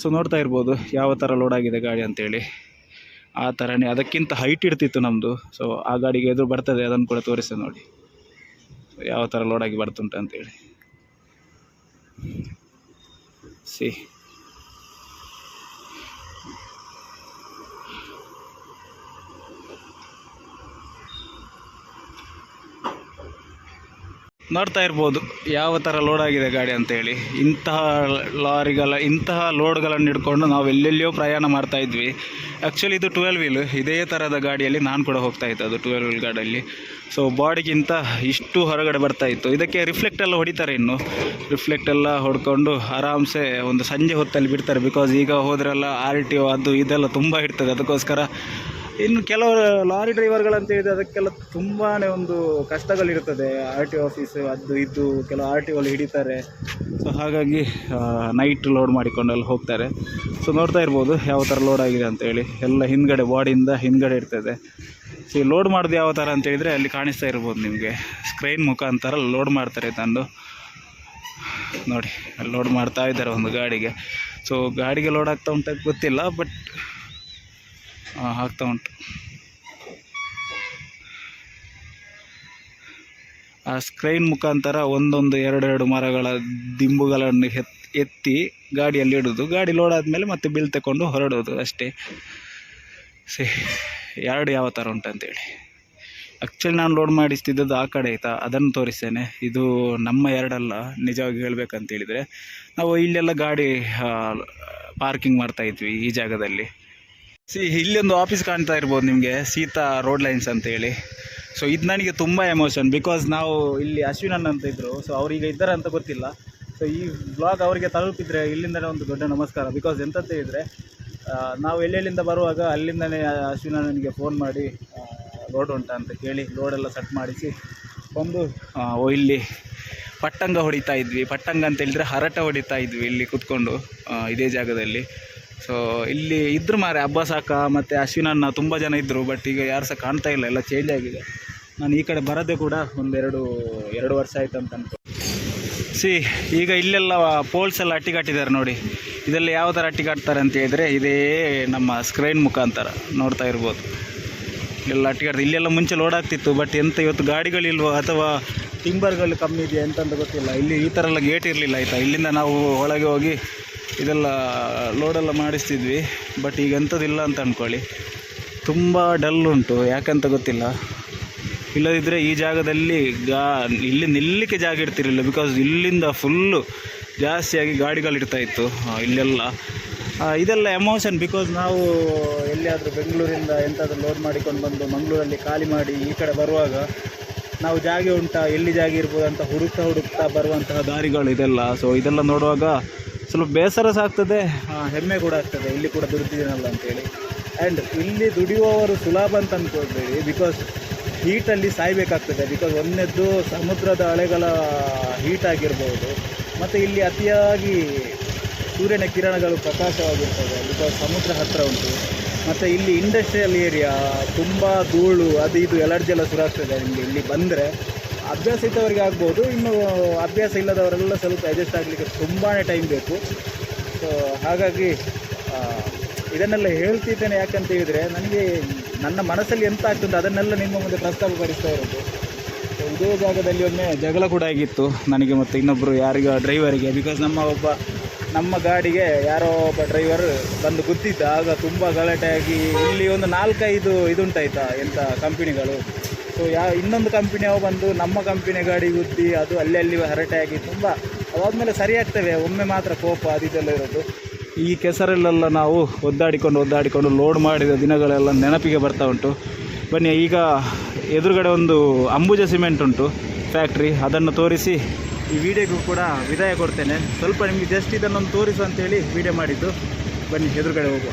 ಸೊ ನೋಡ್ತಾ ಇರ್ಬೋದು ಯಾವ ಥರ ಲೋಡ್ ಆಗಿದೆ ಗಾಡಿ ಅಂತೇಳಿ. ಆ ಥರನೇ ಅದಕ್ಕಿಂತ ಹೈಟ್ ಇರ್ತಿತ್ತು ನಮ್ಮದು. ಸೊ ಆ ಗಾಡಿಗೆ ಎದುರು ಬರ್ತದೆ, ಅದನ್ನು ಕೂಡ ತೋರಿಸ್ತೇನೆ ನೋಡಿ ಯಾವ ಥರ ಲೋಡಾಗಿ ಬರ್ತುಂಟು ಅಂತೇಳಿ. ಸಿ ನೋಡ್ತಾ ಇರ್ಬೋದು ಯಾವ ಥರ ಲೋಡ್ ಆಗಿದೆ ಗಾಡಿ ಅಂತೇಳಿ. ಇಂತಹ ಇಂತಹ ಲೋಡ್ಗಳನ್ನು ಹಿಡ್ಕೊಂಡು ನಾವು ಎಲ್ಲೆಲ್ಲಿಯೋ ಪ್ರಯಾಣ ಮಾಡ್ತಾ ಇದ್ವಿ. ಆ್ಯಕ್ಚುಲಿ ಇದು 12 ವೀಲ್, ಇದೇ ಥರದ ಗಾಡಿಯಲ್ಲಿ ನಾನು ಕೂಡ ಹೋಗ್ತಾ ಇತ್ತು, ಅದು 12 ವೀಲ್ ಗಾಡಿಯಲ್ಲಿ. ಸೊ ಬಾಡಿಗಿಂತ ಇಷ್ಟು ಹೊರಗಡೆ ಬರ್ತಾ ಇತ್ತು. ಇದಕ್ಕೆ ರಿಫ್ಲೆಕ್ಟ್ ಎಲ್ಲ ಹೊಡಿತಾರೆ, ಇನ್ನು ರಿಫ್ಲೆಕ್ಟ್ ಎಲ್ಲ ಹೊಡ್ಕೊಂಡು ಆರಾಮ್ಸೆ ಒಂದು ಸಂಜೆ ಹೊತ್ತಲ್ಲಿ ಬಿಡ್ತಾರೆ. ಬಿಕಾಸ್ ಈಗ ಹೋದ್ರೆಲ್ಲ RTO ಅದು ಇದೆಲ್ಲ ತುಂಬ ಇರ್ತದೆ. ಅದಕ್ಕೋಸ್ಕರ ಇನ್ನು ಕೆಲವರು ಲಾರಿ ಡ್ರೈವರ್ಗಳಂತ ಹೇಳಿದರೆ ಅದಕ್ಕೆಲ್ಲ ತುಂಬಾ ಒಂದು ಕಷ್ಟಗಳಿರ್ತದೆ. RTO ಆಫೀಸು ಅದು ಇದು, ಕೆಲವು RTO ಹಿಡಿತಾರೆ. ಸೊ ಹಾಗಾಗಿ ನೈಟ್ ಲೋಡ್ ಮಾಡಿಕೊಂಡೆಲ್ಲ ಹೋಗ್ತಾರೆ. ಸೊ ನೋಡ್ತಾ ಇರ್ಬೋದು ಯಾವ ಥರ ಲೋಡ್ ಆಗಿದೆ ಅಂತೇಳಿ. ಎಲ್ಲ ಹಿಂದ್ಗಡೆ, ಬಾಡಿಯಿಂದ ಹಿಂದ್ಗಡೆ ಇರ್ತದೆ. ಸೊ ಲೋಡ್ ಮಾಡೋದು ಯಾವ ಥರ ಅಂತೇಳಿದರೆ ಅಲ್ಲಿ ಕಾಣಿಸ್ತಾ ಇರ್ಬೋದು ನಿಮಗೆ, ಸ್ಕ್ರೈನ್ ಮುಖಾಂತರ ಲೋಡ್ ಮಾಡ್ತಾರೆ ತಂದು. ನೋಡಿ ಅಲ್ಲಿ ಲೋಡ್ ಮಾಡ್ತಾ ಇದ್ದಾರೆ ಒಂದು ಗಾಡಿಗೆ. ಸೊ ಗಾಡಿಗೆ ಲೋಡ್ ಆಗ್ತಾ ಉಂಟ ಗೊತ್ತಿಲ್ಲ, ಬಟ್ ಆಗ್ತಾ ಉಂಟು. ಆ ಸ್ಕ್ರೈನ್ ಮುಖಾಂತರ ಒಂದೊಂದು ಎರಡು ಮರಗಳ ದಿಂಬುಗಳನ್ನು ಎತ್ತಿ ಗಾಡಿಯಲ್ಲಿ ಇಡೋದು. ಗಾಡಿ ಲೋಡ್ ಆದಮೇಲೆ ಮತ್ತೆ ಬಿಲ್ ತಗೊಂಡು ಹೊರಡೋದು ಅಷ್ಟೇ. ಎರಡು ಯಾವ ಥರ ಉಂಟಂತೇಳಿ. ಆ್ಯಕ್ಚುಲಿ ನಾನು ಲೋಡ್ ಮಾಡಿಸ್ತಿದ್ದದ್ದು ಆ ಕಡೆ ಆಯಿತಾ, ಅದನ್ನು ತೋರಿಸ್ತೇನೆ. ಇದು ನಮ್ಮ ಎರಡಲ್ಲ, ನಿಜವಾಗಿ ಹೇಳಬೇಕಂತೇಳಿದರೆ. ನಾವು ಇಲ್ಲೆಲ್ಲ ಗಾಡಿ ಪಾರ್ಕಿಂಗ್ ಮಾಡ್ತಾಯಿದ್ವಿ ಈ ಜಾಗದಲ್ಲಿ. ಇಲ್ಲೊಂದು ಆಫೀಸ್ ಕಾಣ್ತಾ ಇರ್ಬೋದು ನಿಮಗೆ, ಸೀತಾ ರೋಡ್ ಲೈನ್ಸ್ ಅಂತೇಳಿ. ಸೊ ಇದು ನನಗೆ ತುಂಬ ಎಮೋಷನ್. ಬಿಕಾಸ್ ನಾವು ಇಲ್ಲಿ ಅಶ್ವಿನನ್ ಅಂತ ಇದ್ದರು. ಸೊ ಅವ್ರೀಗ ಇದ್ದಾರೆ ಅಂತ ಗೊತ್ತಿಲ್ಲ. ಸೊ ಈ ಬ್ಲಾಗ್ ಅವರಿಗೆ ತಲುಪಿದರೆ ಇಲ್ಲಿಂದಲೇ ಒಂದು ದೊಡ್ಡ ನಮಸ್ಕಾರ. ಬಿಕಾಸ್ ಎಂತಂತ ಹೇಳಿದರೆ, ನಾವು ಎಲ್ಲೆಲ್ಲಿಂದ ಬರುವಾಗ ಅಲ್ಲಿಂದನೇ ಅಶ್ವಿನನಿಗೆ ಫೋನ್ ಮಾಡಿ ಲೋಡ್ ಉಂಟಾ ಅಂತ ಕೇಳಿ ಲೋಡೆಲ್ಲ ಸೆಟ್ ಮಾಡಿಸಿ ಒಂದು ಇಲ್ಲಿ ಪಟ್ಟಂಗ ಹೊಡಿತಾ ಇದ್ವಿ. ಪಟ್ಟಂಗ ಅಂತ ಹೇಳಿದರೆ ಹರಟೆ ಹೊಡಿತಾ ಇದ್ವಿ ಇಲ್ಲಿ ಕೂತ್ಕೊಂಡು ಇದೇ ಜಾಗದಲ್ಲಿ. ಸೊ ಇಲ್ಲಿ ಇದ್ರು ಮಾರೆ ಅಬ್ಬಾಸಾಕ ಮತ್ತು ಅಶ್ವಿನನ್ನ ತುಂಬ ಜನ ಇದ್ದರು. ಬಟ್ ಈಗ ಯಾರು ಸಹ ಕಾಣ್ತಾ ಇಲ್ಲ, ಎಲ್ಲ ಚೇಂಜ್ ಆಗಿದೆ. ನಾನು ಈ ಕಡೆ ಬರೋದೇ ಕೂಡ ಎರಡು ವರ್ಷ ಆಯಿತು ಅಂತ ಅನ್ಕೊ. ಈಗ ಇಲ್ಲೆಲ್ಲ ಪೋಲ್ಸ್ ಎಲ್ಲ ಅಟ್ಟಿಗಟ್ಟಿದ್ದಾರೆ ನೋಡಿ. ಇದೆಲ್ಲ ಯಾವ ಥರ ಅಟ್ಟಿಗಟ್ತಾರೆ ಅಂತ ಹೇಳಿದರೆ, ಇದೇ ನಮ್ಮ ಸ್ಕ್ರೈನ್ ಮುಖಾಂತರ ನೋಡ್ತಾ ಇರ್ಬೋದು. ಎಲ್ಲ ಅಟ್ಟಿಗಟ್ಟಿ ಇಲ್ಲೆಲ್ಲ ಮುಂಚೆ ಲೋಡ್ ಆಗ್ತಿತ್ತು. ಬಟ್ ಎಂತ ಇವತ್ತು ಗಾಡಿಗಳಿಲ್ವೋ ಅಥವಾ ಟಿಂಬರ್ಗಳು ಕಮ್ಮಿ ಇದೆಯಾ ಎಂತಂತ ಗೊತ್ತಿಲ್ಲ. ಇಲ್ಲಿ ಈ ಥರ ಎಲ್ಲ ಗೇಟ್ ಇರಲಿಲ್ಲ ಆಯಿತಾ. ಇಲ್ಲಿಂದ ನಾವು ಒಳಗೆ ಹೋಗಿ ಇದೆಲ್ಲ ಲೋಡೆಲ್ಲ ಮಾಡಿಸ್ತಿದ್ವಿ. ಬಟ್ ಈಗ ಎಂಥದಿಲ್ಲ ಅಂತ ಅಂದ್ಕೊಳ್ಳಿ. ತುಂಬ ಡಲ್ ಉಂಟು, ಯಾಕಂತ ಗೊತ್ತಿಲ್ಲ. ಇಲ್ಲದಿದ್ದರೆ ಈ ಜಾಗದಲ್ಲಿ ಇಲ್ಲಿ ನಿಲ್ಲಲಿಕ್ಕೆ ಜಾಗ ಇರ್ತಿರಲಿಲ್ಲ. ಬಿಕಾಸ್ ಇಲ್ಲಿಂದ ಫುಲ್ಲು ಜಾಸ್ತಿಯಾಗಿ ಗಾಡಿಗಳಿರ್ತಾಯಿತ್ತು ಇಲ್ಲೆಲ್ಲ. ಇದೆಲ್ಲ ಎಮೋಷನ್. ಬಿಕಾಸ್ ನಾವು ಎಲ್ಲಿಯಾದರೂ ಬೆಂಗಳೂರಿಂದ ಎಂತಾದರೂ ಲೋಡ್ ಮಾಡಿಕೊಂಡು ಬಂದು ಮಂಗಳೂರಲ್ಲಿ ಖಾಲಿ ಮಾಡಿ ಈ ಕಡೆ ಬರುವಾಗ ನಾವು ಜಾಗ ಉಂಟಾ, ಎಲ್ಲಿ ಜಾಗ ಇರ್ಬೋದು ಅಂತ ಹುಡುಕ್ತಾ ಬರುವಂತಹ ದಾರಿಗಳು ಇದೆಲ್ಲ. ಸೊ ಇದೆಲ್ಲ ನೋಡುವಾಗ ಸ್ವಲ್ಪ ಬೇಸರ ಸಹ ಆಗ್ತದೆ, ಹೆಮ್ಮೆ ಕೂಡ ಆಗ್ತದೆ, ಇಲ್ಲಿ ಕೂಡ ದುಡಿದಿದ್ದೀನಲ್ಲ ಅಂತೇಳಿ. ಆ್ಯಂಡ್ ಇಲ್ಲಿ ದುಡಿಯುವವರು ಸುಲಭ ಅಂತ ಅಂದ್ಕೊಳ್ಬೇಡಿ. ಬಿಕಾಸ್ ಹೀಟಲ್ಲಿ ಸಾಯಬೇಕಾಗ್ತದೆ. ಬಿಕಾಸ್ ಒಂದನೇದ್ದು ಸಮುದ್ರದ ಅಲೆಗಳ ಹೀಟ್ ಆಗಿರ್ಬೋದು, ಮತ್ತು ಇಲ್ಲಿ ಅತಿಯಾಗಿ ಸೂರ್ಯನ ಕಿರಣಗಳು ಪ್ರಕಾಶವಾಗಿರ್ತದೆ. ಬಿಕಾಸ್ ಸಮುದ್ರ ಹತ್ತಿರ ಉಂಟು. ಮತ್ತು ಇಲ್ಲಿ ಇಂಡಸ್ಟ್ರಿಯಲ್ ಏರಿಯಾ, ತುಂಬ ಧೂಳು ಅದು ಇದು ಎಲರ್ಜಿ ಎಲ್ಲ ಸುರಾಗ್ತದೆ ಇಲ್ಲಿ ಬಂದರೆ. ಅಭ್ಯಾಸ ಇದ್ದವರಿಗೆ ಆಗ್ಬೋದು, ಇನ್ನು ಅಭ್ಯಾಸ ಇಲ್ಲದವರೆಲ್ಲ ಸ್ವಲ್ಪ ಅಡ್ಜಸ್ಟ್ ಆಗಲಿಕ್ಕೆ ತುಂಬಾ ಟೈಮ್ ಬೇಕು. ಸೊ ಹಾಗಾಗಿ ಇದನ್ನೆಲ್ಲ ಹೇಳ್ತಿದ್ದೇನೆ. ಯಾಕಂತ ಹೇಳಿದರೆ ನನಗೆ ನನ್ನ ಮನಸ್ಸಲ್ಲಿ ಎಂತ ಆಗ್ತದೆ ಅದನ್ನೆಲ್ಲ ನಿಮ್ಮ ಮುಂದೆ ಪ್ರಸ್ತಾಪಪಡಿಸ್ತಾ ಇರೋದು. ಸೊ ಇದೇ ಜಾಗದಲ್ಲಿ ಒಮ್ಮೆ ಜಗಳ ಕೂಡ ಆಗಿತ್ತು ನನಗೆ ಮತ್ತು ಇನ್ನೊಬ್ಬರು ಡ್ರೈವರಿಗೆ. ಬಿಕಾಸ್ ನಮ್ಮ ಗಾಡಿಗೆ ಯಾರೋ ಒಬ್ಬ ಡ್ರೈವರ್ ಬಂದು ಗುದ್ದಿದ್ದ. ಆಗ ತುಂಬ ಗಲಾಟೆಯಾಗಿ ಇಲ್ಲಿ ಒಂದು 4-5 ಇದುಂಟಾಯ್ತಾ ಎಂಥ ಕಂಪನಿಗಳು. ಸೊ ಇನ್ನೊಂದು ಕಂಪನಿಯವು ಬಂದು ನಮ್ಮ ಕಂಪನಿ ಗಾಡಿ ಗುದ್ದಿ ಅದು ಅಲ್ಲಿ ಹರಟೆಯಾಗಿ ತುಂಬ ಅದಾದಮೇಲೆ ಸರಿ ಆಗ್ತವೆ. ಒಮ್ಮೆ ಮಾತ್ರ ಕೋಪ ಅದು ಇದೆಲ್ಲ ಇರೋದು. ಈ ಕೆಸರಲ್ಲೆಲ್ಲ ನಾವು ಒದ್ದಾಡಿಕೊಂಡು ಲೋಡ್ ಮಾಡಿದ ದಿನಗಳೆಲ್ಲ ನೆನಪಿಗೆ ಬರ್ತಾ ಉಂಟು. ಬನ್ನಿ, ಈಗ ಎದುರುಗಡೆ ಒಂದು ಅಂಬುಜಾ ಸಿಮೆಂಟ್ ಉಂಟು ಫ್ಯಾಕ್ಟ್ರಿ, ಅದನ್ನು ತೋರಿಸಿ ಈ ವಿಡಿಯೋಗೂ ಕೂಡ ವಿದಾಯ ಕೊಡ್ತೇನೆ. ಸ್ವಲ್ಪ ನಿಮಗೆ ಜಸ್ಟ್ ಇದನ್ನೊಂದು ತೋರಿಸು ಅಂತೇಳಿ ವಿಡಿಯೋ ಮಾಡಿದ್ದು. ಬನ್ನಿ ಎದುರುಗಡೆ ಹೋಗುವ.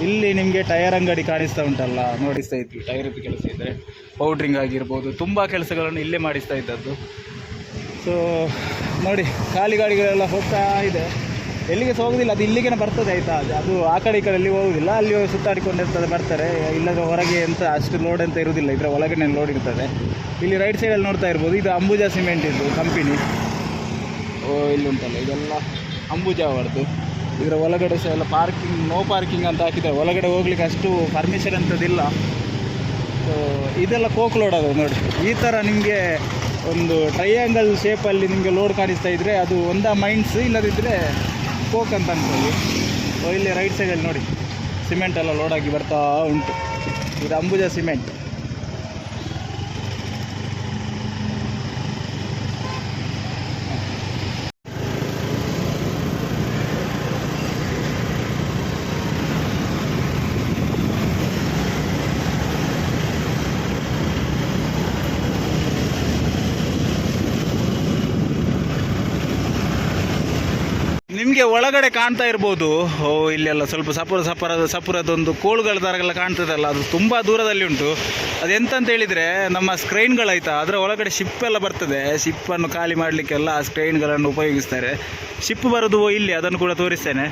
ಇಲ್ಲಿ ನಿಮಗೆ ಟೈರ್ ಅಂಗಡಿ ಕಾಣಿಸ್ತಾ ಉಂಟಲ್ಲ, ನೋಡಿಸ್ತಾ ಇದ್ವಿ. ಟೈರದ್ದು ಕೆಲಸ ಇದ್ದರೆ ಪೌಡ್ರಿಂಗ್ ಆಗಿರ್ಬೋದು, ತುಂಬ ಕೆಲಸಗಳನ್ನು ಇಲ್ಲೇ ಮಾಡಿಸ್ತಾ ಇದ್ದದ್ದು. ಸೊ ನೋಡಿ, ಖಾಲಿ ಗಾಡಿಗಳೆಲ್ಲ ಹೋಗ್ತಾ ಇದೆ, ಎಲ್ಲಿಗೆ ಸಹ ಹೋಗೋದಿಲ್ಲ. ಅದು ಇಲ್ಲಿಗೆ ಬರ್ತದೆ ಆಯಿತಾ, ಅದು ಆ ಕಡೆ ಈ ಕಡೆ ಎಲ್ಲಿ ಹೋಗೋದಿಲ್ಲ, ಅಲ್ಲಿ ಸುತ್ತಾಡಿಕೊಂಡಿರ್ತದೆ, ಬರ್ತಾರೆ. ಇಲ್ಲದ ಹೊರಗೆ ಎಂತ ಅಷ್ಟು ಲೋಡ್ ಅಂತ ಇರೋದಿಲ್ಲ, ಇದರ ಒಳಗಡೆ ಲೋಡ್ ಇರ್ತದೆ. ಇಲ್ಲಿ ರೈಟ್ ಸೈಡಲ್ಲಿ ನೋಡ್ತಾ ಇರ್ಬೋದು, ಇದು ಅಂಬುಜಾ ಸಿಮೆಂಟ್ ಇದು ಕಂಪನಿ. ಇಲ್ಲಿ ಉಂಟಲ್ಲ, ಇದೆಲ್ಲ ಅಂಬುಜಾ ಅವರದ್ದು. ಇದರ ಒಳಗಡೆ ಸಹ ಎಲ್ಲ ಪಾರ್ಕಿಂಗ್, ನೋ ಪಾರ್ಕಿಂಗ್ ಅಂತ ಹಾಕಿದ್ದಾರೆ. ಒಳಗಡೆ ಹೋಗ್ಲಿಕ್ಕೆ ಅಷ್ಟು ಪರ್ಮಿಷನ್ ಅಂತದಿಲ್ಲ. ಸೊ ಇದೆಲ್ಲ ಕೋಕ್ ಲೋಡ್ ಅದು ನೋಡಿ. ಈ ಥರ ನಿಮಗೆ ಒಂದು ಟ್ರಯಾಂಗಲ್ ಶೇಪಲ್ಲಿ ನಿಮಗೆ ಲೋಡ್ ಕಾಣಿಸ್ತಾ ಇದ್ದರೆ ಅದು ಒಂದಾ ಮೈನ್ಸ್, ಇಲ್ಲದಿದ್ದರೆ ಕೋಕ್ ಅಂತ ಅನ್ಕೊಳ್ಳಿ. ಇಲ್ಲಿ ರೈಟ್ ಸೈಡಲ್ಲಿ ನೋಡಿ, ಸಿಮೆಂಟ್ ಎಲ್ಲ ಲೋಡ್ ಆಗಿ ಬರ್ತಾ ಉಂಟು. ಇದು ಅಂಬುಜಾ ಸಿಮೆಂಟ್. ನಿಮಗೆ ಒಳಗಡೆ ಕಾಣ್ತಾ ಇರ್ಬೋದು, ಇಲ್ಲೆಲ್ಲ ಸ್ವಲ್ಪ ಸಪುರದೊಂದು ಕೋಳುಗಳ ಥರಗೆಲ್ಲ ಕಾಣ್ತದಲ್ಲ, ಅದು ತುಂಬ ದೂರದಲ್ಲಿ ಉಂಟು. ಅದೆಂತಂತ ಹೇಳಿದರೆ ನಮ್ಮ ಸ್ಕ್ರೈನ್ಗಳಾಯ್ತಾ, ಅದರ ಒಳಗಡೆ ಶಿಪ್ ಎಲ್ಲ ಬರ್ತದೆ. ಶಿಪ್ಪನ್ನು ಖಾಲಿ ಮಾಡಲಿಕ್ಕೆಲ್ಲ ಆ ಸ್ಕ್ರೈನ್ಗಳನ್ನು ಉಪಯೋಗಿಸ್ತಾರೆ. ಶಿಪ್ ಬರೋದು ಇಲ್ಲಿ, ಅದನ್ನು ಕೂಡ ತೋರಿಸ್ತೇನೆ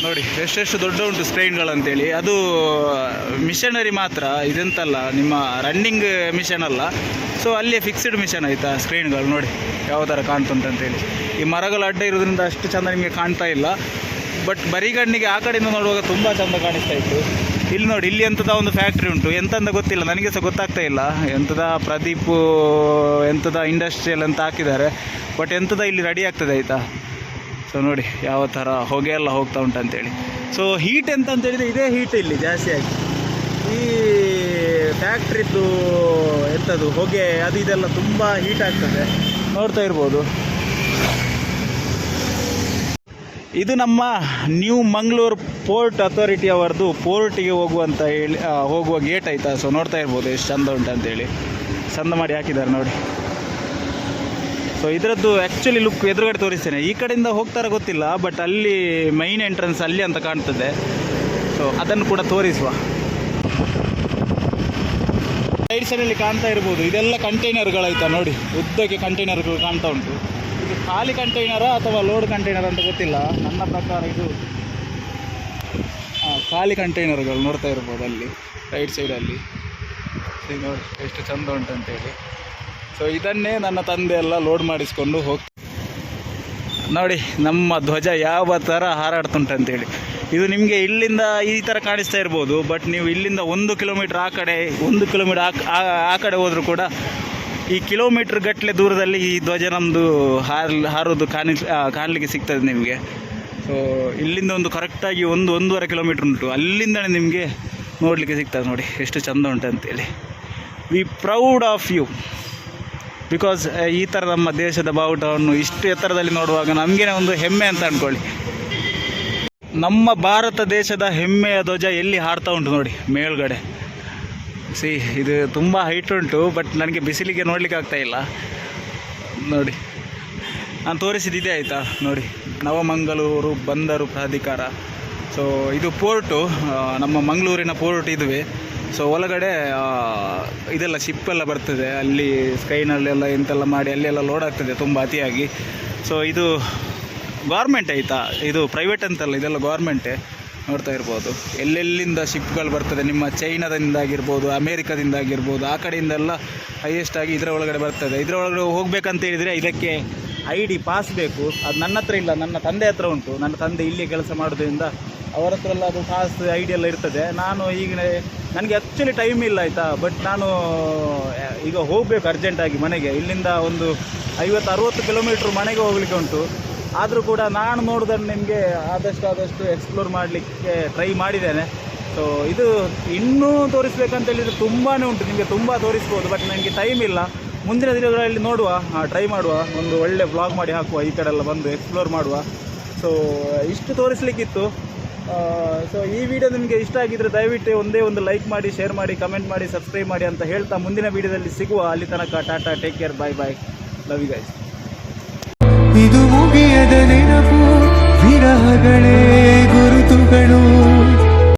ನೋಡಿ. ಎಷ್ಟೆಷ್ಟು ದೊಡ್ಡ ಉಂಟು ಸ್ಕ್ರೈನ್ಗಳಂತೇಳಿ. ಅದು ಮಿಷನರಿ ಮಾತ್ರ, ಇದೆಂತಲ್ಲ ನಿಮ್ಮ ರನ್ನಿಂಗ್ ಮಿಷನ್ ಅಲ್ಲ. ಸೊ ಅಲ್ಲೇ ಫಿಕ್ಸ್ಡ್ ಮಿಷನ್ ಆಯಿತಾ ಸ್ಕ್ರೀನ್ಗಳು. ನೋಡಿ ಯಾವ ಥರ ಕಾಣ್ತುಂಟಂತೇಳಿ. ಈ ಮರಗಳು ಅಡ್ಡ ಇರೋದ್ರಿಂದ ಅಷ್ಟು ಚೆಂದ ನಿಮಗೆ ಕಾಣ್ತಾ ಇಲ್ಲ, ಬಟ್ ಬರಿಗಣ್ಣಿಗೆ ಆ ಕಡೆಯಿಂದ ನೋಡುವಾಗ ತುಂಬ ಚೆಂದ ಕಾಣಿಸ್ತಾ ಇತ್ತು. ಇಲ್ಲಿ ನೋಡಿ, ಇಲ್ಲಿ ಎಂಥದ ಒಂದು ಫ್ಯಾಕ್ಟ್ರಿ ಉಂಟು, ಎಂತಂದ ಗೊತ್ತಿಲ್ಲ, ನನಗೆ ಸಹ ಗೊತ್ತಾಗ್ತಾ ಇಲ್ಲ. ಎಂಥದ ಪ್ರದೀಪ್ ಎಂಥದ ಇಂಡಸ್ಟ್ರಿಯಲ್ ಅಂತ ಹಾಕಿದ್ದಾರೆ, ಬಟ್ ಎಂಥದ ಇಲ್ಲಿ ರೆಡಿ ಆಗ್ತದೆ ಆಯಿತಾ. ಸೊ ನೋಡಿ ಯಾವ ಥರ ಹೊಗೆ ಎಲ್ಲ ಹೋಗ್ತಾ ಉಂಟಂತೇಳಿ. ಸೊ ಹೀಟ್ ಎಂತಂತೇಳಿದರೆ ಇದೇ ಹೀಟ್ ಇಲ್ಲಿ ಜಾಸ್ತಿಯಾಗಿ. ಈ ಫ್ಯಾಕ್ಟ್ರಿದ್ದು ಎಂಥದ್ದು ಹೊಗೆ ಅದು ಇದೆಲ್ಲ ತುಂಬ ಹೀಟ್ ಆಗ್ತದೆ, ನೋಡ್ತಾ ಇರ್ಬೋದು. ಇದು ನಮ್ಮ ನ್ಯೂ ಮಂಗಳೂರು ಪೋರ್ಟ್ ಅಥಾರಿಟಿ ಅವರದ್ದು ಪೋರ್ಟಿಗೆ ಹೋಗುವಂತ ಹೇಳಿ ಹೋಗುವ ಗೇಟ್ ಆಯಿತಾ. ಸೊ ನೋಡ್ತಾ ಇರ್ಬೋದು ಎಷ್ಟು ಚಂದ ಉಂಟಂತೇಳಿ, ಚಂದ ಮಾಡಿ ಹಾಕಿದ್ದಾರೆ ನೋಡಿ. ಸೊ ಇದರದ್ದು ಆ್ಯಕ್ಚುಲಿ ಲುಕ್ ಎದುರುಗಡೆ ತೋರಿಸ್ತೇನೆ. ಈ ಕಡೆಯಿಂದ ಹೋಗ್ತಾರ ಗೊತ್ತಿಲ್ಲ, ಬಟ್ ಅಲ್ಲಿ ಮೈನ್ ಎಂಟ್ರೆನ್ಸ್ ಅಲ್ಲಿ ಅಂತ ಕಾಣ್ತದೆ. ಸೊ ಅದನ್ನು ಕೂಡ ತೋರಿಸುವ. ಸೈಡ್ ಸೈಡಲ್ಲಿ ಕಾಣ್ತಾ ಇರ್ಬೋದು, ಇದೆಲ್ಲ ಕಂಟೈನರ್ಗಳಾಯ್ತಾ ನೋಡಿ, ಉದ್ದಕ್ಕೆ ಕಂಟೈನರ್ಗಳು ಕಾಣ್ತಾ ಉಂಟು. ಇದು ಖಾಲಿ ಕಂಟೈನರಾ ಅಥವಾ ಲೋಡ್ ಕಂಟೈನರ್ ಅಂತ ಗೊತ್ತಿಲ್ಲ. ನನ್ನ ಪ್ರಕಾರ ಇದು ಖಾಲಿ ಕಂಟೈನರ್ಗಳು ನೋಡ್ತಾ ಇರ್ಬೋದು ಅಲ್ಲಿ ರೈಟ್ ಸೈಡಲ್ಲಿ. ನೋಡಿ ಎಷ್ಟು ಚಂದ ಉಂಟಂತೇಳಿ. ಸೊ ಇದನ್ನೇ ನನ್ನ ತಂದೆ ಎಲ್ಲ ಲೋಡ್ ಮಾಡಿಸ್ಕೊಂಡು ನೋಡಿ ನಮ್ಮ ಧ್ವಜ ಯಾವ ಥರ ಹಾರಾಡ್ತುಂಟಂತೇಳಿ. ಇದು ನಿಮಗೆ ಇಲ್ಲಿಂದ ಈ ಥರ ಕಾಣಿಸ್ತಾ ಇರ್ಬೋದು, ಬಟ್ ನೀವು ಇಲ್ಲಿಂದ 1 ಕಿಲೋಮೀಟ್ರ್ ಆ ಕಡೆ 1 ಕಿಲೋಮೀಟ್ರ್ ಆ ಕಡೆ ಹೋದರೂ ಕೂಡ ಈ ಕಿಲೋಮೀಟ್ರ್ ಗಟ್ಟಲೆ ದೂರದಲ್ಲಿ ಈ ಧ್ವಜ ನಮ್ಮದು ಹಾರೋದು ಕಾಣಲಿಕ್ಕೆ ಸಿಗ್ತದೆ ನಿಮಗೆ. ಸೊ ಇಲ್ಲಿಂದ ಒಂದು ಕರೆಕ್ಟಾಗಿ 1-1.5 ಕಿಲೋಮೀಟ್ರ್ ಉಂಟು, ಅಲ್ಲಿಂದಲೇ ನಿಮಗೆ ನೋಡಲಿಕ್ಕೆ ಸಿಗ್ತದೆ. ನೋಡಿ ಎಷ್ಟು ಚಂದ ಉಂಟಂತೇಳಿ. We proud of you, because ಈ ಥರ ನಮ್ಮ ದೇಶದ ಬಾವುಟವನ್ನು ಇಷ್ಟು ಎತ್ತರದಲ್ಲಿ ನೋಡುವಾಗ ನಮಗೇನೆ ಒಂದು ಹೆಮ್ಮೆ ಅಂತ ಅಂದ್ಕೊಳ್ಳಿ. ನಮ್ಮ ಭಾರತ ದೇಶದ ಹೆಮ್ಮೆಯ ಧ್ವಜ ಎಲ್ಲಿ ಹಾರ್ತಾ ಉಂಟು ನೋಡಿ ಮೇಲ್ಗಡೆ. ಇದು ತುಂಬ ಹೈಟ್ ಉಂಟು, ಬಟ್ ನನಗೆ ಬಿಸಿಲಿಗೆ ನೋಡಲಿಕ್ಕೆ ಆಗ್ತಾ ಇಲ್ಲ ನೋಡಿ. ನಾನು ತೋರಿಸಿದ್ದೆ ಆಯಿತಾ ನೋಡಿ, ನವಮಂಗಳೂರು ಬಂದರು ಪ್ರಾಧಿಕಾರ. ಸೊ ಇದು ಪೋರ್ಟು, ನಮ್ಮ ಮಂಗಳೂರಿನ ಪೋರ್ಟ್ ಇದುವೆ. ಸೊ ಒಳಗಡೆ ಇದೆಲ್ಲ ಶಿಪ್ಪೆಲ್ಲ ಬರ್ತದೆ, ಅಲ್ಲಿ ಸ್ಕೈನಲ್ಲೆಲ್ಲ ಎಂತೆಲ್ಲ ಮಾಡಿ ಅಲ್ಲೆಲ್ಲ ಲೋಡ್ ಆಗ್ತದೆ ತುಂಬ ಅತಿಯಾಗಿ. ಸೊ ಇದು ಗೌರ್ಮೆಂಟ್ ಆಯಿತಾ, ಇದು ಪ್ರೈವೇಟ್ ಅಂತಲ್ಲ, ಇದೆಲ್ಲ ಗೌರ್ಮೆಂಟೇ. ನೋಡ್ತಾ ಇರ್ಬೋದು ಎಲ್ಲೆಲ್ಲಿಂದ ಶಿಪ್ಗಳು ಬರ್ತದೆ, ನಿಮ್ಮ ಚೈನಾದಿಂದ ಆಗಿರ್ಬೋದು, ಅಮೇರಿಕಾದಿಂದ ಆಗಿರ್ಬೋದು, ಆ ಕಡೆಯಿಂದೆಲ್ಲ ಹೈಯೆಸ್ಟಾಗಿ ಇದರ ಒಳಗಡೆ ಬರ್ತದೆ. ಇದರ ಒಳಗಡೆ ಹೋಗ್ಬೇಕಂತ ಹೇಳಿದರೆ ಇದಕ್ಕೆ ID ಪಾಸ್ ಬೇಕು. ಅದು ನನ್ನ ಹತ್ರ ಇಲ್ಲ, ನನ್ನ ತಂದೆ ಹತ್ರ ಉಂಟು. ನನ್ನ ತಂದೆ ಇಲ್ಲಿ ಕೆಲಸ ಮಾಡೋದ್ರಿಂದ ಅವರ ಹತ್ರ ಎಲ್ಲ ಅದು ಪಾಸ್ ID ಎಲ್ಲ ಇರ್ತದೆ. ನಾನು ಈಗ ನನಗೆ ಆ್ಯಕ್ಚುಲಿ ಟೈಮ್ ಇಲ್ಲ ಆಯಿತಾ, ಬಟ್ ನಾನು ಈಗ ಹೋಗಬೇಕು ಅರ್ಜೆಂಟಾಗಿ ಮನೆಗೆ. ಇಲ್ಲಿಂದ ಒಂದು 50-60 ಕಿಲೋಮೀಟ್ರ್ ಮನೆಗೆ ಹೋಗಲಿಕ್ಕೆ ಉಂಟು. ಆದರೂ ಕೂಡ ನಾನು ನೋಡೋದನ್ನು ನಿಮಗೆ ಆದಷ್ಟು ಎಕ್ಸ್ಪ್ಲೋರ್ ಮಾಡಲಿಕ್ಕೆ ಟ್ರೈ ಮಾಡಿದ್ದೇನೆ. ಸೊ ಇದು ಇನ್ನೂ ತೋರಿಸ್ಬೇಕಂತ ಹೇಳಿದರೆ ತುಂಬಾ ಉಂಟು, ನಿಮಗೆ ತುಂಬ ತೋರಿಸ್ಬೋದು, ಬಟ್ ನನಗೆ ಟೈಮ್ ಇಲ್ಲ. ಮುಂದಿನ ದಿನಗಳಲ್ಲಿ ನೋಡುವ, ಟ್ರೈ ಮಾಡುವ, ಒಂದು ಒಳ್ಳೆ ವ್ಲಾಗ್ ಮಾಡಿ ಹಾಕುವ, ಈ ಕಡೆ ಎಲ್ಲ ಬಂದು ಎಕ್ಸ್ಪ್ಲೋರ್ ಮಾಡುವ. ಸೊ ಇಷ್ಟು ತೋರಿಸ್ಲಿಕ್ಕಿತ್ತು. ಸೊ ಈ ವಿಡಿಯೋ ನಿಮಗೆ ಇಷ್ಟ ಆಗಿದ್ರೆ ದಯವಿಟ್ಟು ಒಂದೇ ಒಂದು ಲೈಕ್ ಮಾಡಿ, ಶೇರ್ ಮಾಡಿ, ಕಮೆಂಟ್ ಮಾಡಿ, ಸಬ್ಸ್ಕ್ರೈಬ್ ಮಾಡಿ ಅಂತ ಹೇಳ್ತಾ ಮುಂದಿನ ವಿಡಿಯೋದಲ್ಲಿ ಸಿಗುವ. ಅಲ್ಲಿ ತನಕ tata, take care, bye bye, love you guys. ಇದು ಮುಗಿಯದ ನೆನಪು, ವಿರಹಗಳೇ ಗುರುತುಗಳು.